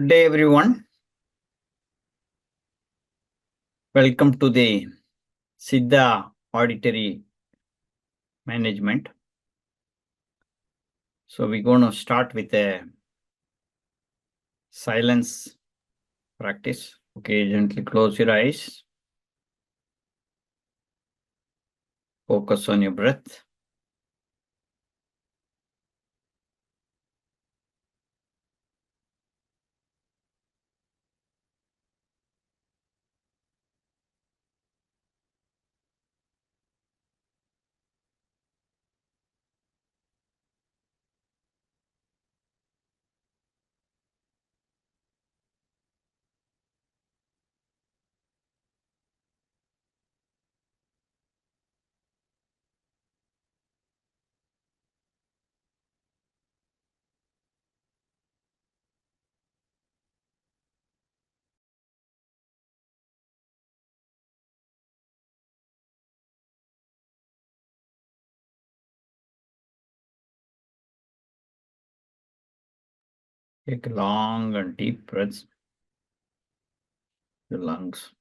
Good day, everyone. Welcome to the Siddha Auditory Management. So we're going to start with a silence practice. Okay, gently close your eyes. Focus on your breath. Take long and deep breaths. Your lungs.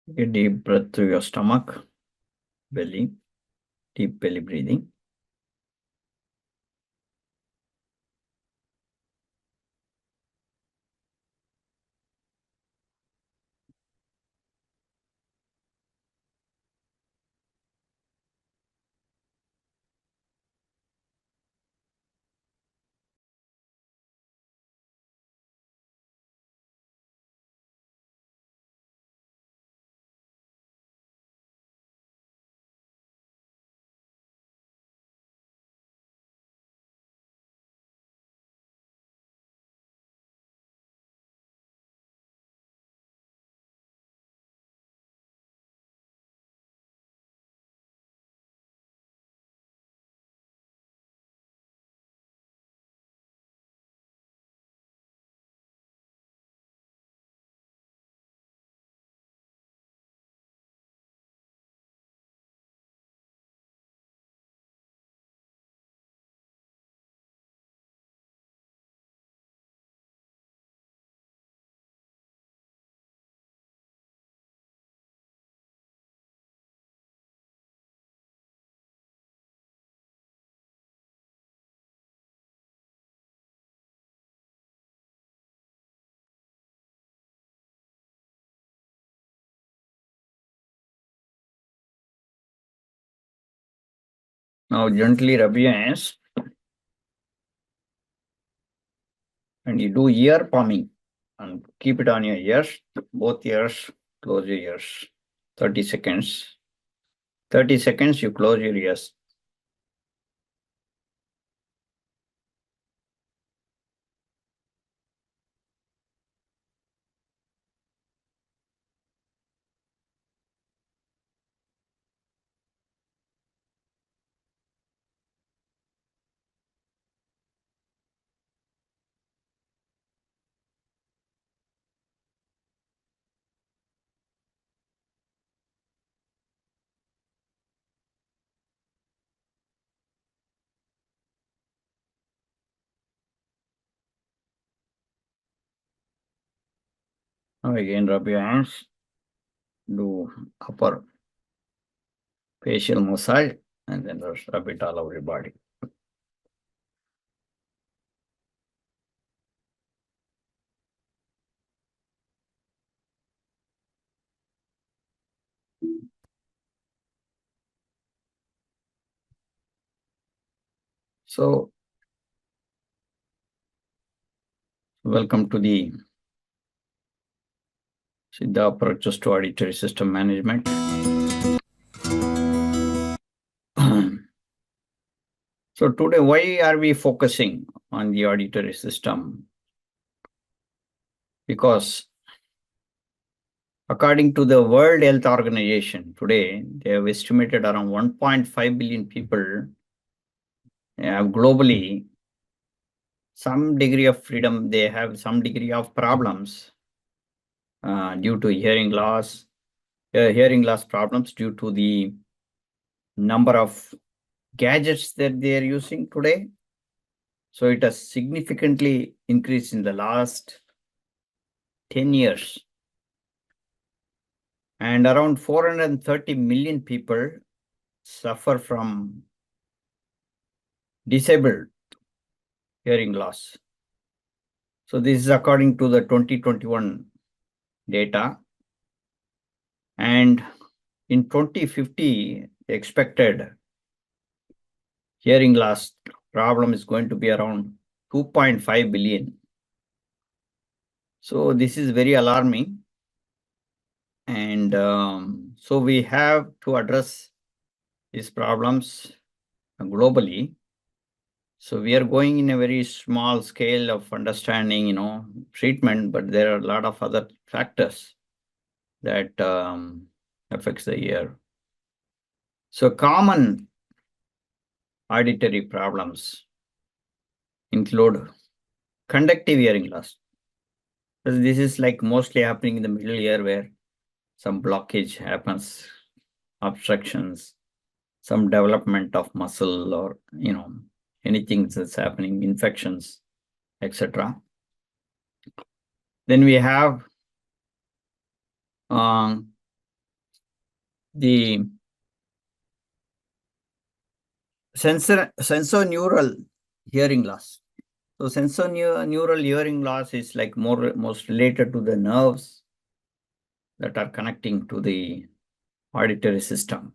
Take a deep breath through your stomach, belly, deep belly breathing. Now gently rub your hands and you do ear palming and keep it on your ears, both ears, close your ears. 30 seconds. 30 seconds, you close your ears. Now again rub your hands, do upper facial massage, and then rub it all over your body. So Welcome to the Siddha approaches to auditory system management. So today, why are we focusing on the auditory system? Because according to the World Health Organization, today, they have estimated around 1.5 billion people have globally some degree of freedom. They have some degree of problems due to hearing loss problems due to the number of gadgets that they are using today. So it has significantly increased in the last 10 years. And around 430 million people suffer from disabled hearing loss. So this is according to the 2021 data. And in 2050, the expected hearing loss problem is going to be around 2.5 billion. So this is very alarming. And so we have to address these problems globally. So we are going in a very small scale of understanding, treatment, but there are a lot of other factors that affects the ear. So common auditory problems include conductive hearing loss. This is like mostly happening in the middle ear where some blockage happens, obstructions, some development of muscle or, anything that's happening, infections, etc. Then we have the sensorineural hearing loss. So sensorineural hearing loss is like most related to the nerves that are connecting to the auditory system.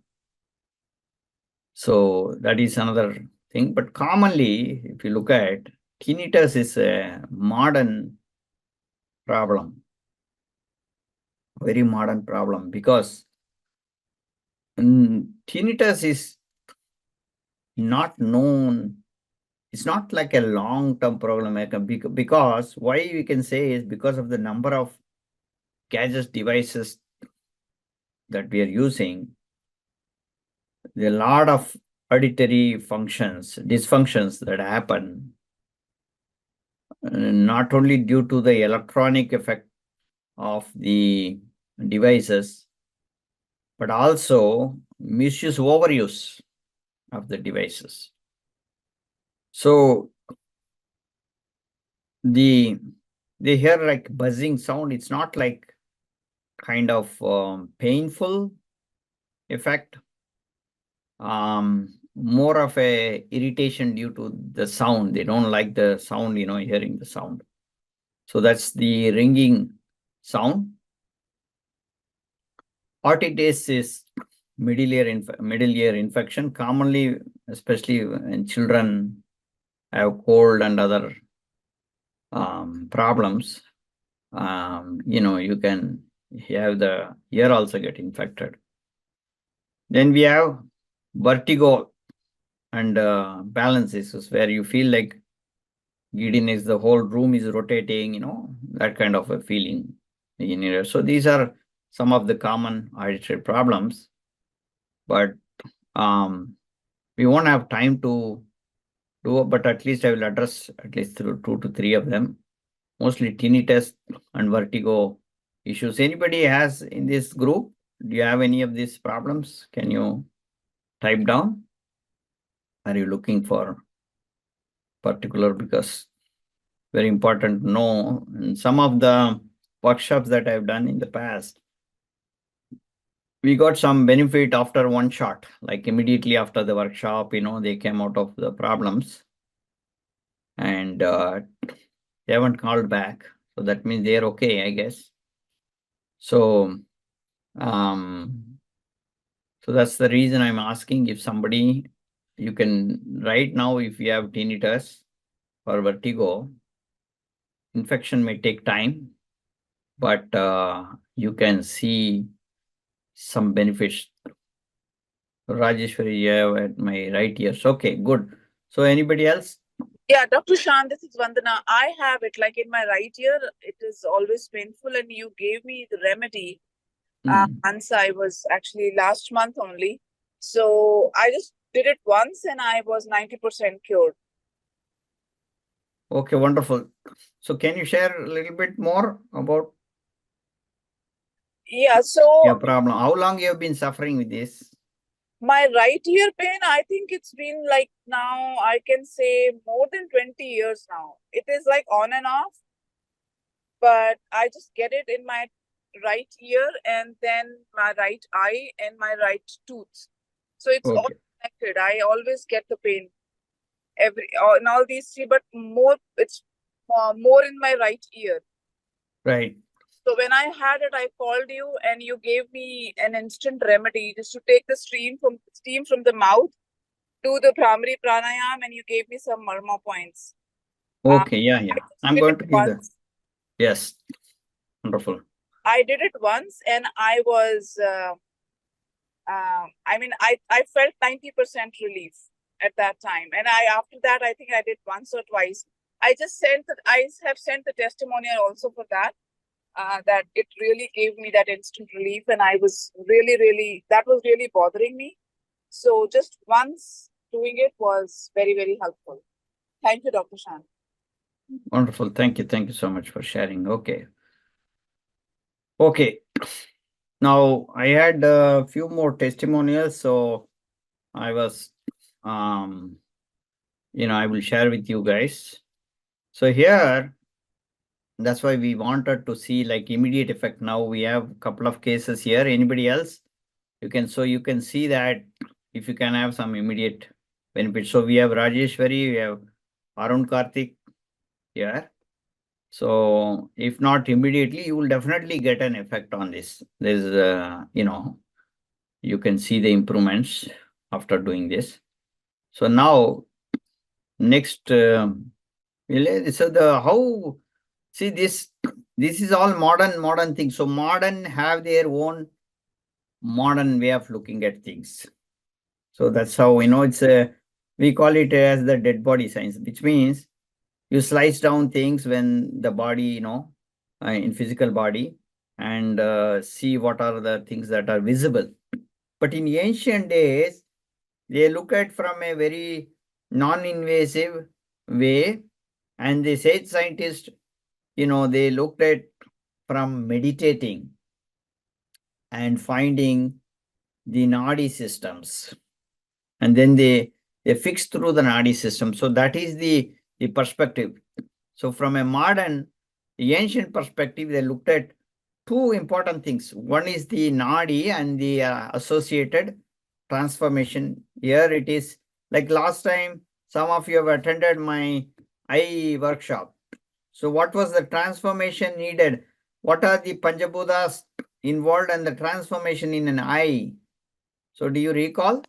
So that is another thing. But commonly, if you look at tinnitus is a modern problem, very modern problem, because tinnitus is not known. It's not like a long-term problem, because why we can say is because of the number of gadgets, devices that we are using. There are a lot of auditory dysfunctions that happen, not only due to the electronic effect of the devices, but also overuse of the devices. So they hear like buzzing sound. It's not like kind of painful effect, more of a irritation due to the sound. They don't like the sound, hearing the sound. So that's the ringing sound. Otitis is middle ear infection, commonly, especially when children have cold and other problems. You can have the ear also get infected. Then we have vertigo and balance issues, where you feel like giddiness, the whole room is rotating, that kind of a feeling in here. So these are some of the common auditory problems, but we won't have time to do, but at least I will address at least through 2 to 3 of them, mostly tinnitus and vertigo issues. Anybody has in this group? Do you have any of these problems? Can you type down? Are you looking for particular? Because very important to know. In some of the workshops that I've done in the past, we got some benefit after one shot, like immediately after the workshop, they came out of the problems and they haven't called back. So that means they're okay, I guess. So, so that's the reason I'm asking if somebody, you can write now if you have tinnitus or vertigo, infection may take time, but you can see some benefits. Rajeshwari, you have at my right ears. Okay, good. So anybody else? Yeah, Dr. Shan, this is Vandana. I have it like in my right ear. It is always painful, and you gave me the remedy. Once I was actually last month only. So I just did it once, and I was 90% cured. Okay, wonderful. So can you share a little bit more about Yeah, so your problem? How long you have been suffering with this? my right ear pain, I think it's been like now I can say more than 20 years now. It is like on and off, but I just get it in my right ear and then my right eye and my right tooth. So it's all Okay, connected. I always get the pain in all these three, but more it's more in my right ear. right. So when I had it, I called you and you gave me an instant remedy just to take the steam from the mouth, do the primary pranayam, and you gave me some Varma points. Okay, yeah, I yeah. just I'm did going it to give the, once. yes, wonderful. I did it once, and I was, I mean, I felt 90% relief at that time. And after that, I think I did once or twice. I have sent the testimonial also for that. That it really gave me that instant relief, and I was really, that was really bothering me. So just once doing it was very, very helpful. Thank you, Dr. Shan. Wonderful. Thank you. Thank you so much for sharing. Okay. Okay. Now I had a few more testimonials, so I was, I will share with you guys. So here, that's why we wanted to see like immediate effect. Now we have a couple of cases here. Anybody else? You can see that if you can have some immediate benefit. So we have Rajeshwari, we have Arun Karthik here. So if not immediately, you will definitely get an effect on this. There's, you can see the improvements after doing this. So now, next, so see this is all modern things. So modern have their own modern way of looking at things. So that's how, we call it as the dead body science, which means you slice down things when the body, in physical body, and see what are the things that are visible. But in ancient days, they look at from a very non-invasive way, and the sage scientists, they looked at from meditating and finding the nadi systems, and then they fix through the nadi system. So that is the perspective. So from a modern, the ancient perspective, they looked at two important things. One is the nadi and the associated transformation. Here it is like last time, some of you have attended my eye workshop. So what was the transformation needed? What are the Panchabuddhas involved and the transformation in an eye? So do you recall?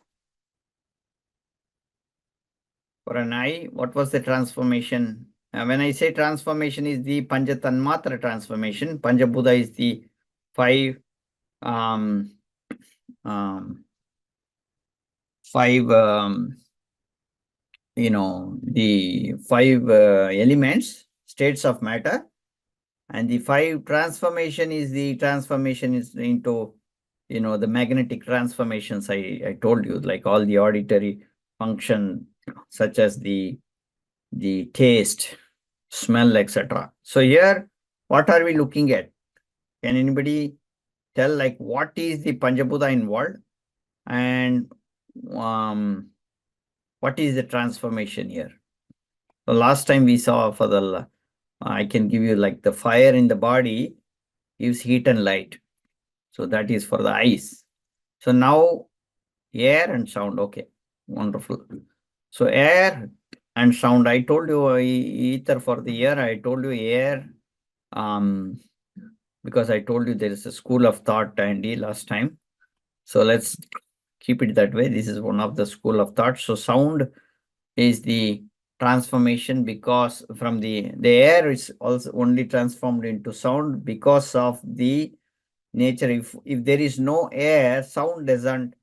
For an eye, what was the transformation? When I say transformation is the Panchatanmatra transformation. Panchabuddha is the five um, um, five the five elements, states of matter, and the five transformation is the transformation is into the magnetic transformations. I told you, like all the auditory function, such as the taste, smell, etc. So here, what are we looking at? Can anybody tell like what is the Panchabuddha involved, and what is the transformation here? The last time we saw for the, I can give you like the fire in the body gives heat and light. So that is for the eyes. So now air and sound. Okay, wonderful. So air and sound. I told you ether for the air. I told you air, because I told you there is a school of thought, Andy, last time. So let's keep it that way. This is one of the school of thought. So sound is the transformation because from the air is also only transformed into sound because of the nature. If there is no air, sound doesn't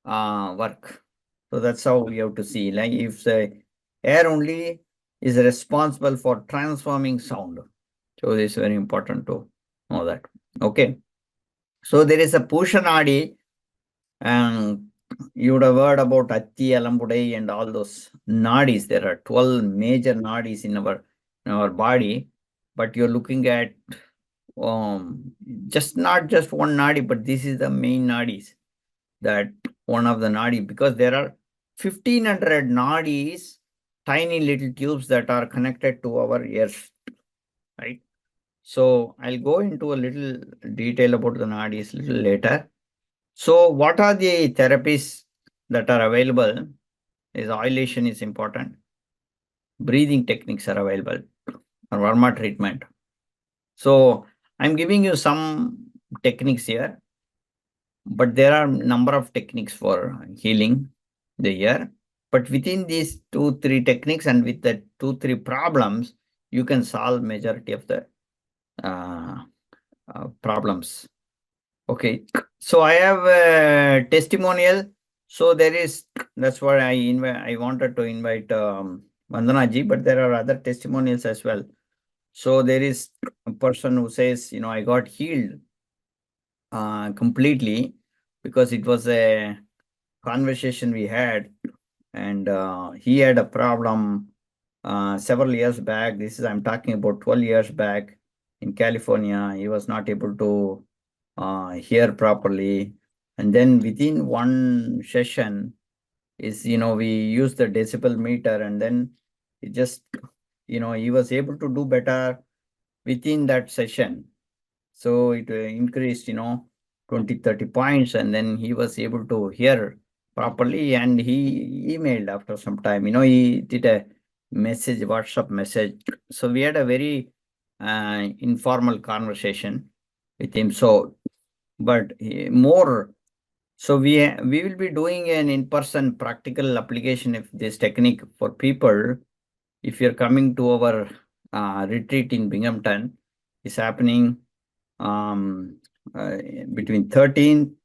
work. So that's how we have to see. Like if the air only is responsible for transforming sound. So this is very important to know that. Okay. So there is a Pushanadi, and you would have heard about Atti, Alambudai, and all those nadis. There are 12 major nadis in our body, but you're looking at just not just one nadi, but this is the main nadis, that one of the nadi, because there are 1500 nadis, tiny little tubes that are connected to our ears, right? So I'll go into a little detail about the nadis a little later. So what are the therapies that are available? Is oilation is important. Breathing techniques are available, or Varma treatment. So I'm giving you some techniques here, but there are number of techniques for healing the ear. But within these 2-3 techniques and with the 2-3 problems, you can solve majority of the problems. Okay, so I have a testimonial. So that's why I wanted to invite Vandana ji, but there are other testimonials as well. So there is a person who says, I got healed completely because it was a conversation we had, and he had a problem several years back. I'm talking about 12 years back in California. He was not able to hear properly. And then within one session we use the decibel meter, and then it just, he was able to do better within that session. So it increased, 20-30 points, and then he was able to hear properly, and he emailed after some time. He did a WhatsApp message. So we had a very informal conversation with him. So, but more, so we will be doing an in-person practical application of this technique for people. If you're coming to our retreat in Binghamton, it's happening between 13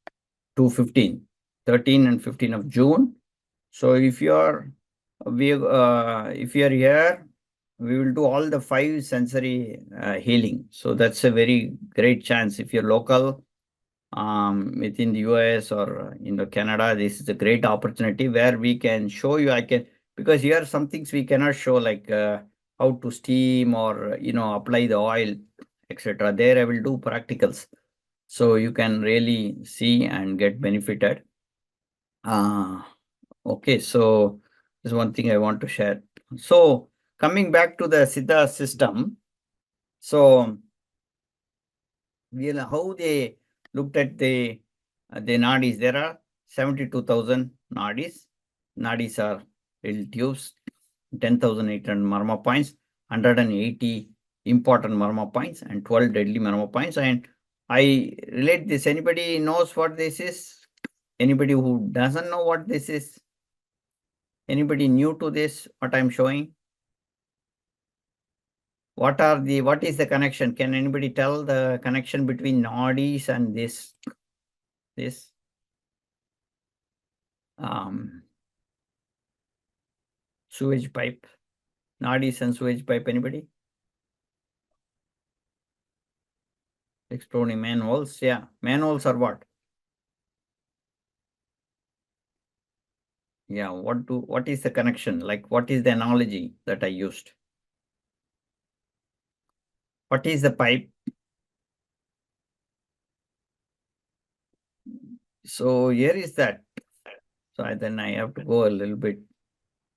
to 15, 13 and 15 of June. So if you're here, we will do all the 5 sensory healing. So that's a very great chance. If you're local within the US or Canada, this is a great opportunity where we can show you. Because here are some things we cannot show, like how to steam or apply the oil, etc. There I will do practicals, so you can really see and get benefited. Okay, so this is one thing I want to share. So coming back to the Siddha system, so how they looked at the nadis. There are 72,000 nadis. Nadis are little tubes, 10,800 marma points, 180 important marma points, and 12 deadly marma points. And I relate this. Anybody knows what this is? Anybody who doesn't know what this is? Anybody new to this, what I'm showing? What is the connection? Can anybody tell the connection between nadis and this? Sewage pipe, nadis and sewage pipe, anybody? Exploring manholes, yeah. Manholes are what? Yeah, what is the connection? Like, what is the analogy that I used? What is the pipe? So here is that. So then I have to go a little bit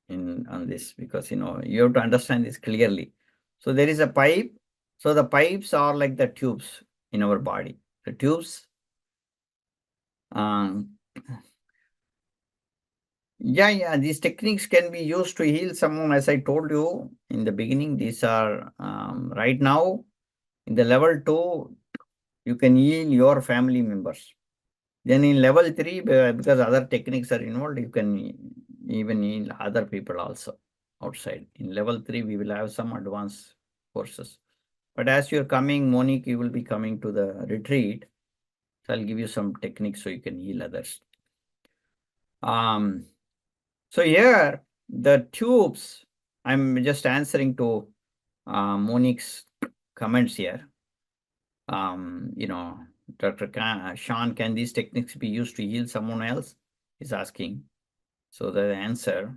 on this, because you have to understand this clearly. So there is a pipe. So the pipes are like the tubes in our body. The tubes. Yeah, these techniques can be used to heal someone. As I told you in the beginning, these are right now in the level 2, you can heal your family members. Then in level 3, because other techniques are involved, you can even heal other people also. outside. In level 3, we will have some advanced courses. But as you're coming, Monique, you will be coming to the retreat. So I'll give you some techniques so you can heal others. So here, the tubes, I'm just answering to Monique's comments here. Dr. Shan, can these techniques be used to heal someone else? He's asking. So the answer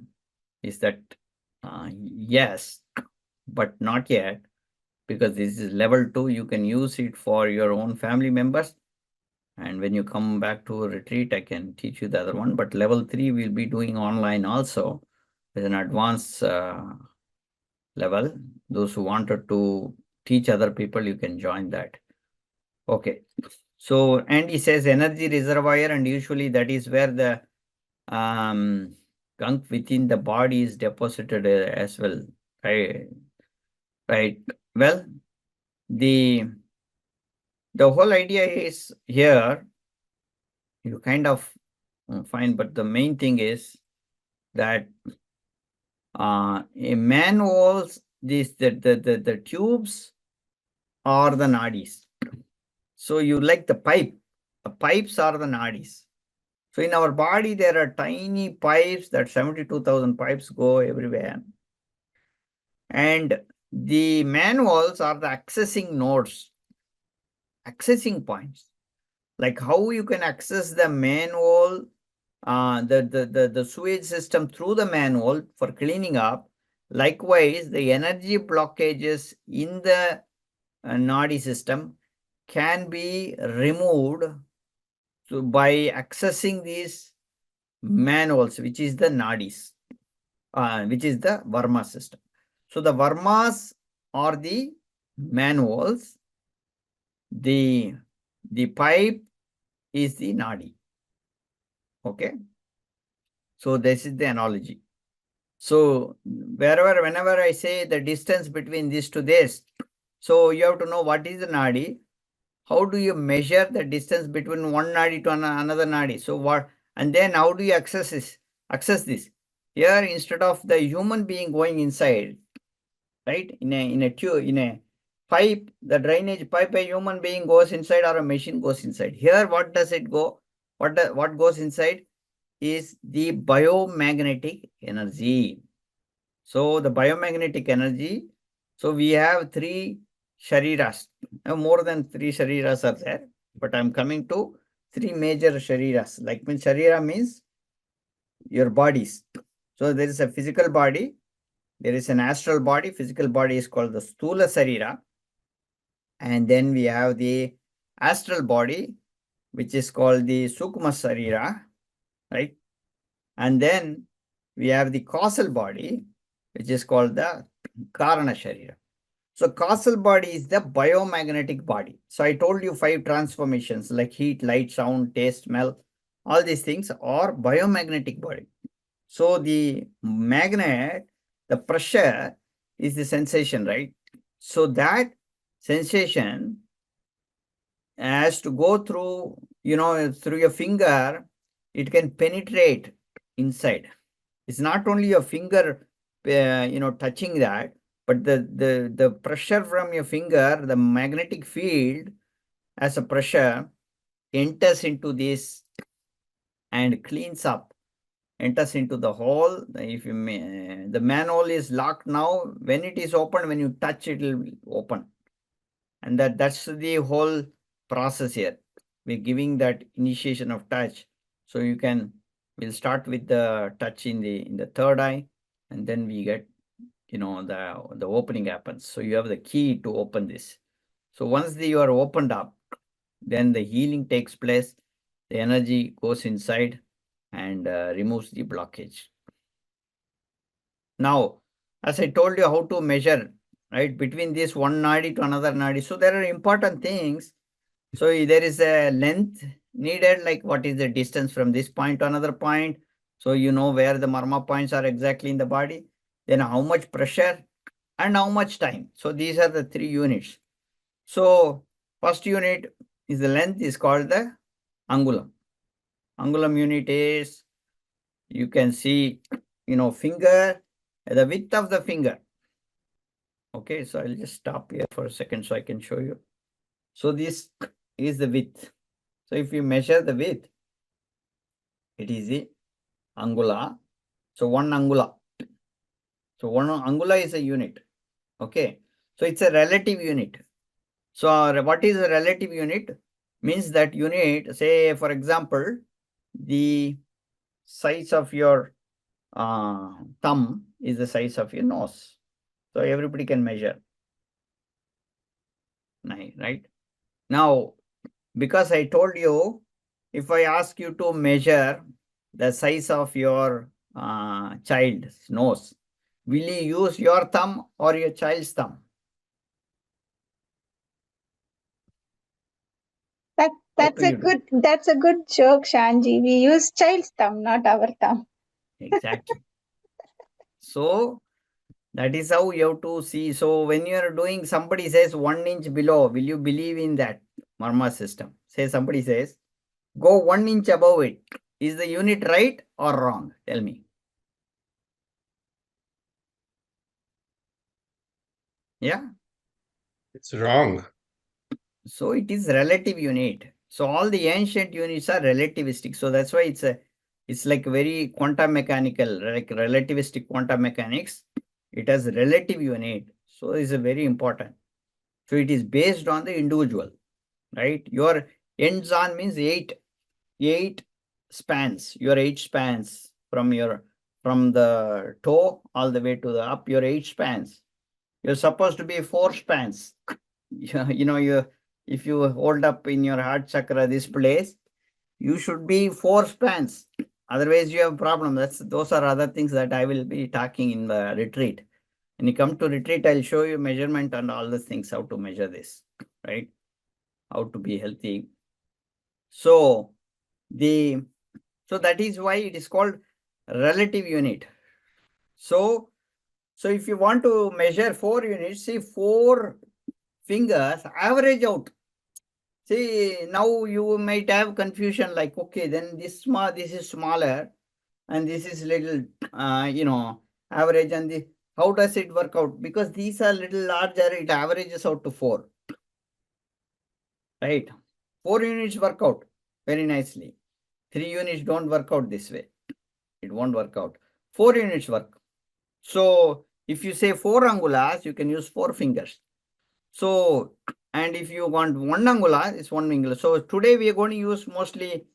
is that yes, but not yet, because this is level 2. You can use it for your own family members. And when you come back to a retreat, I can teach you the other one. But level 3, we'll be doing online also. There's an advanced level. Those who wanted to teach other people, you can join that. Okay. So, and he says energy reservoir, and usually that is where the gunk within the body is deposited as well. Right. Well, the whole idea is here, you kind of find, but the main thing is that a manholes, the tubes are the nadis. So you like the pipe. The pipes are the nadis. So in our body, there are tiny pipes, that 72,000 pipes go everywhere. And the manholes are the accessing nodes, accessing points. Like how you can access the manhole, the sewage system through the manhole for cleaning up. Likewise, the energy blockages in the nadi system can be removed by accessing these manholes, which is the nadis, which is the Varma system. So the Varmas are the manholes. The pipe is the nadi. Okay. So this is the analogy. So whenever I say the distance between this to this, so you have to know what is the nadi. How do you measure the distance between one nadi to another nadi? So what, and then how do you access this? Here, instead of the human being going inside, right, in a tube, in a pipe, the drainage pipe, a human being goes inside or a machine goes inside. Here, what does it go? What goes inside is the biomagnetic energy. So the biomagnetic energy, so we have 3 shariras. More than 3 shariras are there, but I'm coming to 3 major shariras. Like when sharira means your bodies. So there is a physical body, there is an astral body. Physical body is called the Stula Sarira. And then we have the astral body, which is called the Sukma Sarira, right? And then we have the causal body, which is called the Karana Sharira. So causal body is the biomagnetic body. So I told you 5 transformations like heat, light, sound, taste, smell. All these things are biomagnetic body. So the magnet, the pressure is the sensation, right? So that sensation has to go through, through your finger, it can penetrate inside. It's not only your finger, touching that, but the pressure from your finger, the magnetic field as a pressure enters into this and cleans up, enters into the hole. If you may, the manhole is locked now. When it is open, when you touch, it will open. And that's the whole process here. We're giving that initiation of touch. So we'll start with the touch in the third eye, and then we get, the opening happens. So you have the key to open this. So once you are opened up, then the healing takes place. The energy goes inside and removes the blockage. Now, as I told you how to measure, right, between this one nadi to another nadi. So there are important things. So there is a length needed, like what is the distance from this point to another point. So you know where the marma points are exactly in the body. Then how much pressure and how much time. So these are the 3 units. So first unit is the length is called the angulum. Angulum unit is, you can see, finger the width of the finger. Okay, so I'll just stop here for a second so I can show you. So this is the width. So if you measure the width, it is the angula. So 1 angula. So 1 angula is a unit. Okay, so it's a relative unit. So what is a relative unit? Means that unit, say for example, the size of your thumb is the size of your nose. So everybody can measure. Right? Now, because I told you, if I ask you to measure the size of your child's nose, will you use your thumb or your child's thumb? That's a good joke, Shanji. We use child's thumb, not our thumb. Exactly. So that is how you have to see. So when you are doing, somebody says 1 inch below, will you believe in that Varma system? Say somebody says, go 1 inch above it. Is the unit right or wrong? Tell me. Yeah? It's wrong. So it is relative unit. So all the ancient units are relativistic. So that's why it's like very quantum mechanical, like relativistic quantum mechanics. It has relative unit. So it's a very important. So it is based on the individual, right? Your ends on means eight spans. Your 8 spans from the toe all the way to the up. Your 8 spans. You're supposed to be 4 spans. If you hold up in your heart chakra this place, you should be 4 spans. Otherwise, you have problem. Those are other things that I will be talking in the retreat. When you come to retreat, I'll show you measurement and all the things, how to measure this, right? How to be healthy. So that is why it is called relative unit. So if you want to measure 4 units, see 4 fingers, average out. See, now you might have confusion like, okay, then this is smaller and this is little, average, and how does it work out? Because these are little larger, it averages out to 4. Right? 4 units work out very nicely. 3 units don't work out this way. It won't work out. 4 units work. So if you say 4 angulas, you can use 4 fingers. So, and if you want 1 angula, it's 1 finger. So today we are going to use mostly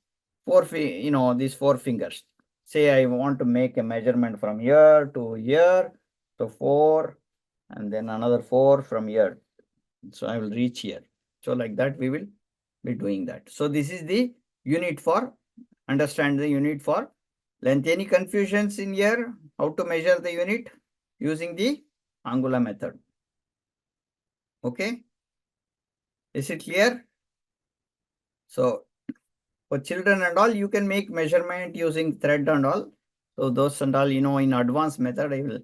these 4 fingers. Say I want to make a measurement from here to here, so 4, and then another 4 from here. So I will reach here. So like that we will be doing that. So this is the unit for, understand the unit for length. Any confusions in here? How to measure the unit using the angula method? Okay. Is it clear? So for children and all, you can make measurement using thread and all. So those and all, in advanced method, I will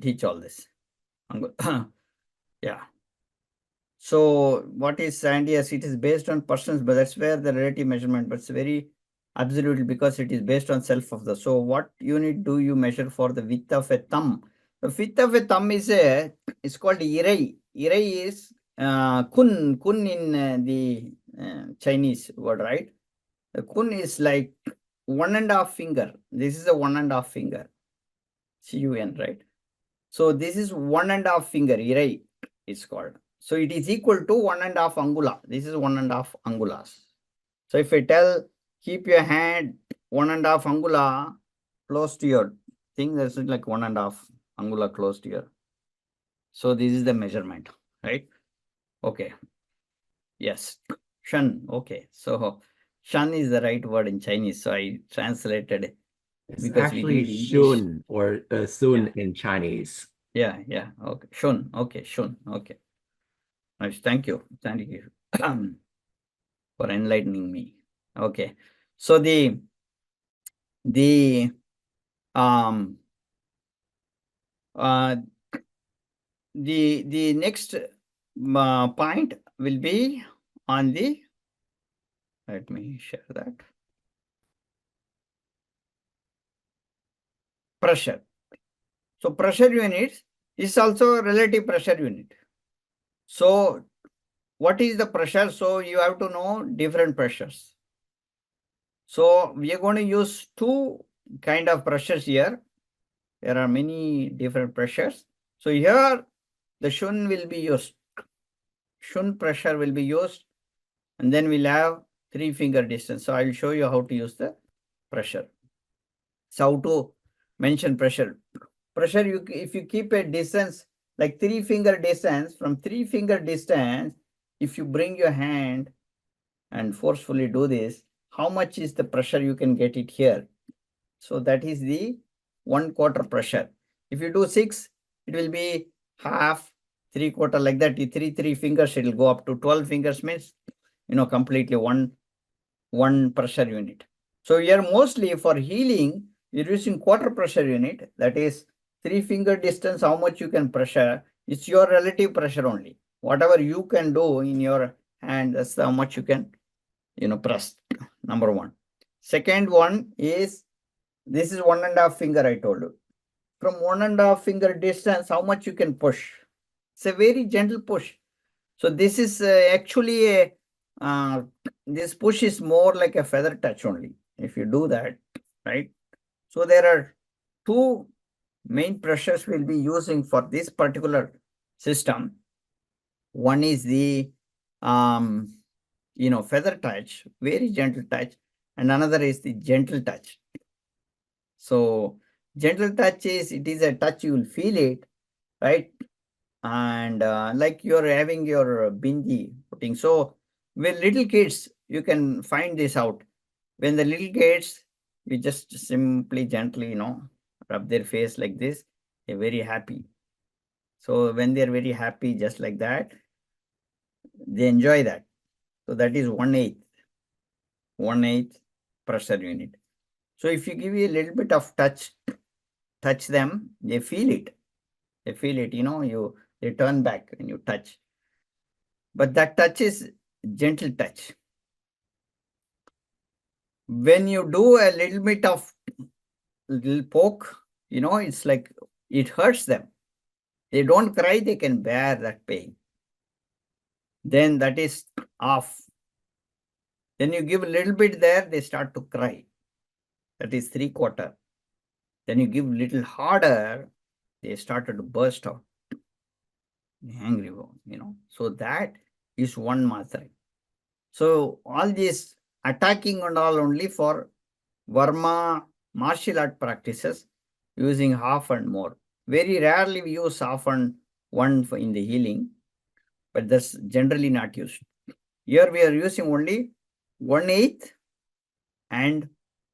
teach all this. Yeah. So what is sand? Yes, it is based on persons, but that's where the relative measurement, but it's very absolute because it is based on self of the. So what unit do you measure for the width of a thumb? The width of a thumb is called irai. Irai is kun in the Chinese word, right? The kun is like 1.5 finger. This is a 1.5 finger. CUN, right? So this is 1.5 finger, irai is called. So it is equal to 1.5 angula. This is 1.5 angulas. So if I tell, keep your hand 1.5 angula close to your thing, that's like 1.5 angula close to your. So this is the measurement, right? Okay. Yes. Shan. Okay. So Shan is the right word in Chinese. So I translated it. It's Because actually we shun or sun in Chinese. Yeah. Okay. Shun. Okay. Shun. Okay. Nice. Thank you. Thank you for enlightening me. Okay. So the next point will be on the, let me share that, pressure. So pressure units is also a relative pressure unit. So what is the pressure? So you have to know different pressures. So we are going to use two kind of pressures here. There are many different pressures. So here the Shun will be used. Shun pressure will be used, and then we'll have 3-finger distance. So I'll show you how to use the pressure. So how to mention pressure. Pressure, if you keep a distance like 3-finger distance, from 3-finger distance, if you bring your hand and forcefully do this, how much is the pressure you can get it here? So that is the 1/4 pressure. If you do 6, it will be half, 3/4 like that. 3 fingers, it will go up to 12 fingers means, completely one pressure unit. So here mostly for healing, you're using quarter pressure unit. That is 3-finger distance, how much you can pressure. It's your relative pressure only. Whatever you can do in your hand, that's how much you can, press. Number one. Second one is, this is 1.5 finger I told you. From 1.5 finger distance, how much you can push. It's a very gentle push. So this is actually this push is more like a feather touch only. If you do that, right? So there are two main pressures we'll be using for this particular system. One is the feather touch, very gentle touch, and another is the gentle touch. So gentle touch is, it is a touch, you will feel it, right? And like you're having your bindi putting. So with little kids, you can find this out. When the little kids, we just simply gently, rub their face like this, they're very happy. So when they're very happy, just like that, they enjoy that. So that is 1/8 pressure unit. So if you give a little bit of touch them, they feel it. They feel it, they turn back when you touch. But that touch is gentle touch. When you do a little bit of little poke, it's like it hurts them. They don't cry, they can bear that pain. Then that is off. Then you give a little bit there, they start to cry. That is 3/4. Then you give little harder, they started to burst out. Angry, So that is one matra. So all this attacking and all only for Varma martial art practices using half and more. Very rarely we use half and one in the healing, but that's generally not used. Here we are using only 1/8 and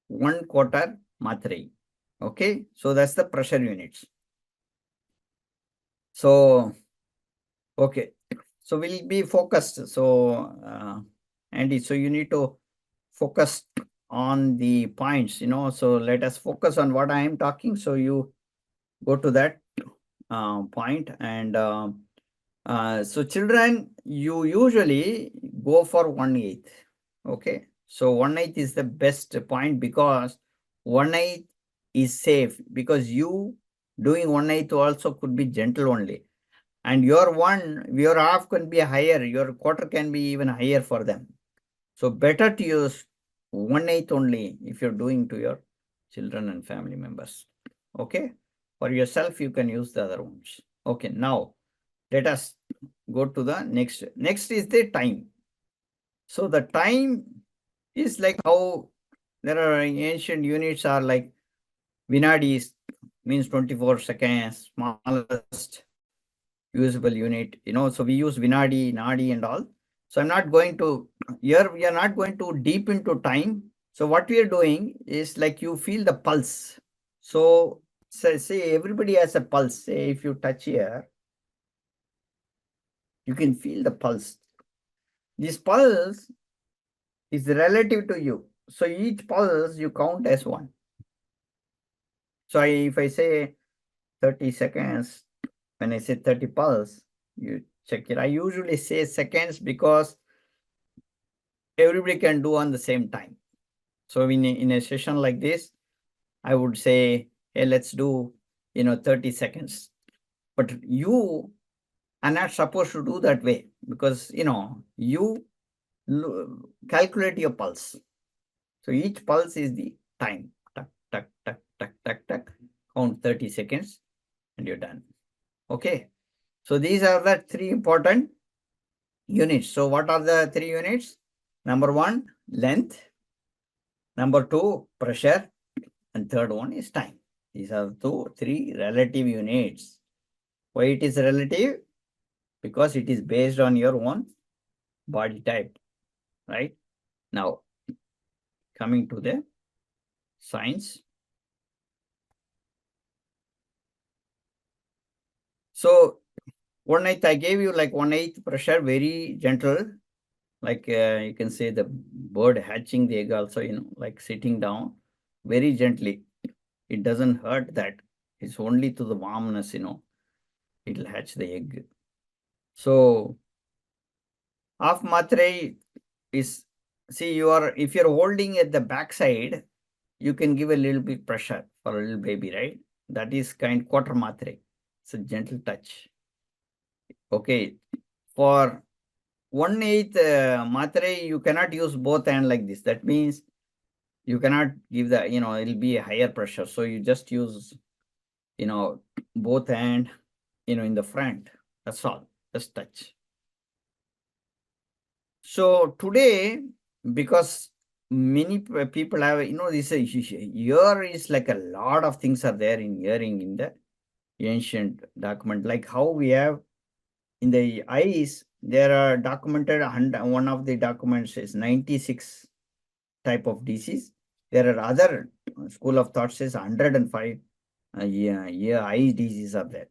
1/4 matra. Okay, so that's the pressure units. So, okay, so we'll be focused. So, Andy, so you need to focus on the points, so let us focus on what I am talking. So you go to that point. And so children, you usually go for 1/8. Okay, so 1/8 is the best point, because 1/8 is safe, because you doing 1/8 also could be gentle only, and your half can be higher, your quarter can be even higher for them. So better to use 1/8 only if you're doing to your children and family members. Okay, for yourself you can use the other ones. Okay, now let us go to the next. Next is the time. So the time is like how there are ancient units are like vinadis, means 24 seconds, smallest usable unit, so we use vinadi, nadi and all. So I'm not going to, here we are not going to deep into time. So what we are doing is like you feel the pulse. So say everybody has a pulse. Say if you touch here, you can feel the pulse. This pulse is relative to you. So each pulse you count as one. So if I say 30 seconds, when I say 30 pulse, you check it. I usually say seconds because everybody can do on the same time. So in a session like this, I would say, hey, let's do 30 seconds. But you are not supposed to do that way, because, you calculate your pulse. So each pulse is the time. Tuck, tuck, tuck, tuck, tuck, tuck. Count 30 seconds and you're done. Okay. So these are the 3 important units. So what are the 3 units? Number 1, length. Number 2, pressure. And third one is time. These are 3 relative units. Why it is relative? Because it is based on your own body type, right? Now, coming to the science. So 1/8, I gave you like 1/8 pressure, very gentle. Like you can say the bird hatching the egg also, like sitting down very gently. It doesn't hurt that. It's only to the warmness, it'll hatch the egg. So half matre is, see, if you're holding at the backside, you can give a little bit pressure for a little baby, right? That is quarter matre. It's a gentle touch. Okay. For 1/8 matre, you cannot use both hand like this. That means you cannot give the, it'll be a higher pressure. So you just use, both hand, in the front. That's all. Just touch. So today, because many people have, this ear is like a lot of things are there in hearing in the ancient document, like how we have in the eyes, there are documented, one of the documents is 96 type of disease. There are other school of thought says 105 eye disease are there.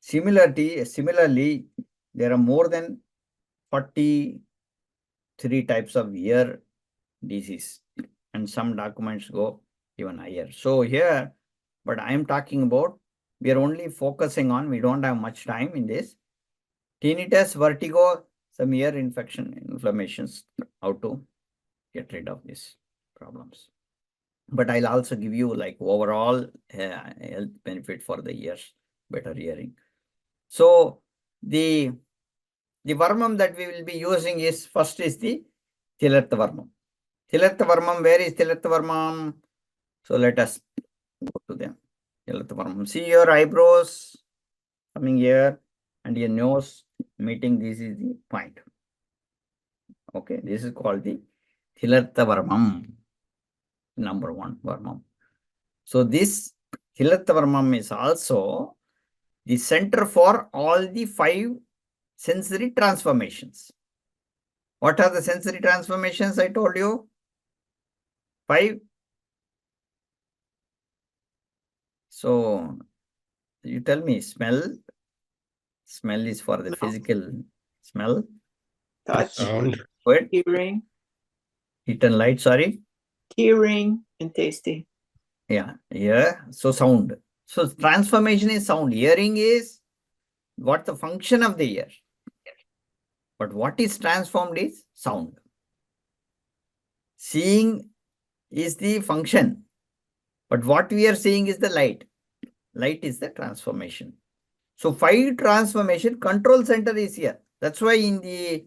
Similarly, there are more than 43 types of ear disease, and some documents go even higher. So here, what I am talking about, we are only focusing on, we don't have much time in this. Tinnitus, vertigo, some ear inflammations, how to get rid of these problems. But I'll also give you like overall health benefit for the ears, better hearing. So the Varmam that we will be using is, first is the Siddha Varmam. Siddha Varmam, where is Siddha Varmam? So let us go to them. Siddha Varmam. See your eyebrows coming here and your nose meeting. This is the point. Okay, this is called the Siddha Varmam. Number 1 Varmam. So this Siddha Varmam is also the center for all the 5 sensory transformations. What are the sensory transformations I told you? 5. So you tell me, smell. Smell is for the physical smell. Touch, Sound. What? hearing, Heat and light, sorry. hearing, and tasting. Yeah. So sound. So transformation is sound. Hearing is what the function of the ear. But what is transformed is sound. Seeing is the function. But what we are seeing is the light. Light is the transformation. So 5 transformation, control center is here. That's why in the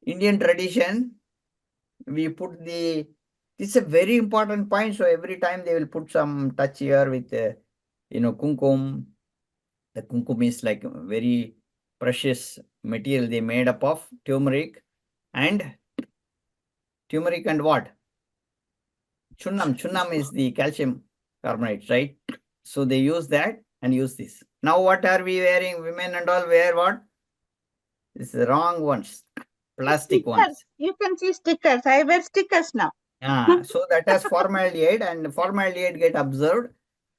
Indian tradition, we put this is a very important point. So every time they will put some touch here with, kumkum. The kumkum is like a very precious material. They made up of turmeric and what? Chunnam. Chunnam is the calcium carbonate, right? So they use that and use this. Now what are we wearing? Women and all wear what? This is the wrong ones. Plastic Stickers. ones. You can see stickers. I wear stickers now. So that has formaldehyde, and formaldehyde get observed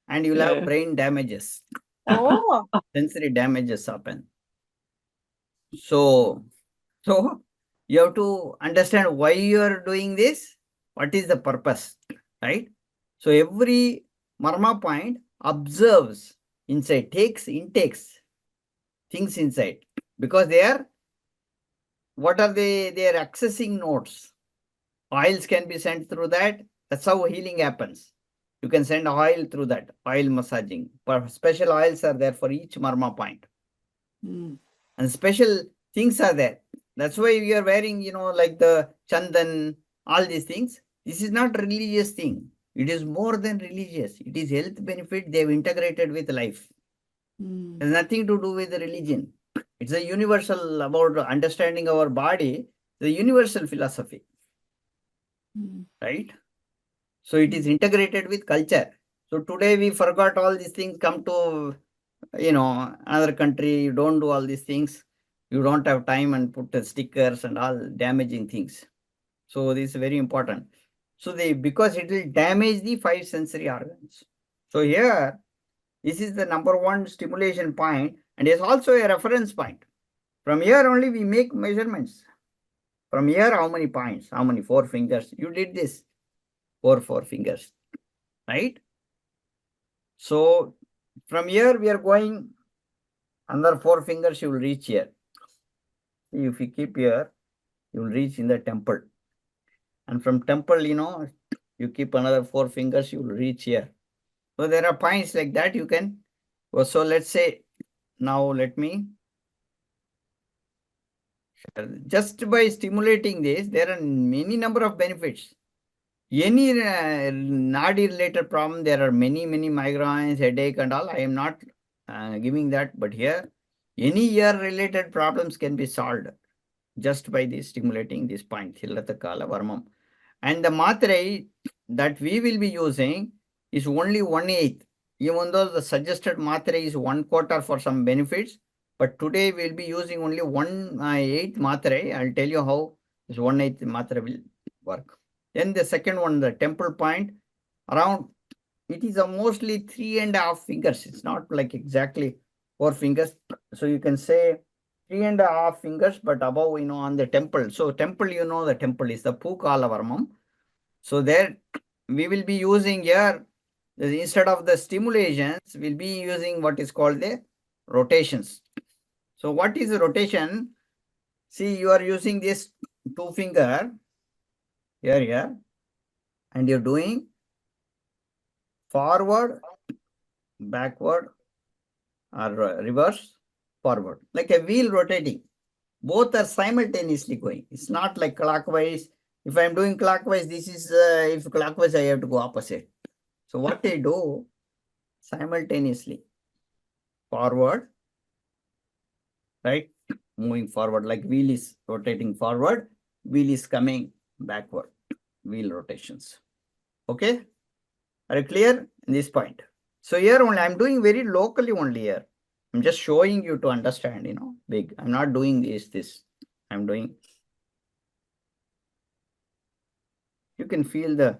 and you'll have brain damages. Oh, Sensory damages happen. So you have to understand why you are doing this. What is the purpose, right? So every Varma point observes inside, intakes things inside, because they are, what are they? They are accessing nodes. Oils can be sent through that. That's how healing happens. You can send oil through that, oil massaging. But special oils are there for each marma point. Mm. And special things are there. That's why we are wearing, like the chandan, all these things. This is not a religious thing. It is more than religious. It is health benefit they have integrated with life. Mm. It has nothing to do with the religion. It's a universal about understanding our body, the universal philosophy, Mm. right? So it is integrated with culture. So today we forgot all these things, come to, another country, you don't do all these things. You don't have time and put the stickers and all damaging things. So this is very important. So because it will damage the 5 sensory organs. So here, this is the number one stimulation point, and it's also a reference point. From here only we make measurements. From here, how many points? How many? 4 fingers. You did this. 4 fingers, right? So from here we are going another 4 fingers. You will reach here. If you keep here, you will reach in the temple. And from temple, you keep another 4 fingers. You will reach here. So there are points like that you can. So let's say now let me. Just by stimulating this, there are many number of benefits. Any nadi related problem, there are many migraines, headache and all. I am not giving that, but here any ear related problems can be solved just by this stimulating this point, Siddha Varmam. And the matre that we will be using is only 1/8. Even though the suggested matre is 1/4 for some benefits, but today we'll be using only 1/8 matre. I'll tell you how this 1/8 matre will work. Then the second one, the temple point, around, it is a mostly 3.5 fingers. It's not like exactly 4 fingers. So you can say 3.5 fingers, but above, on the temple. So temple, the temple is the Pukala Varmam. So there we will be using here, instead of the stimulations, we'll be using what is called the rotations. So what is the rotation? See, you are using this 2 finger here, and you're doing forward, backward, or reverse, forward, like a wheel rotating. Both are simultaneously going. It's not like clockwise. If I'm doing clockwise, this is, if clockwise, I have to go opposite. So what I do, simultaneously, forward, right? Moving forward, like wheel is rotating forward, wheel is coming backward, wheel rotations. Okay? Are you clear in this point? So here only, I'm doing very locally only here. I'm just showing you to understand, big. I'm not doing this. I'm doing. You can feel the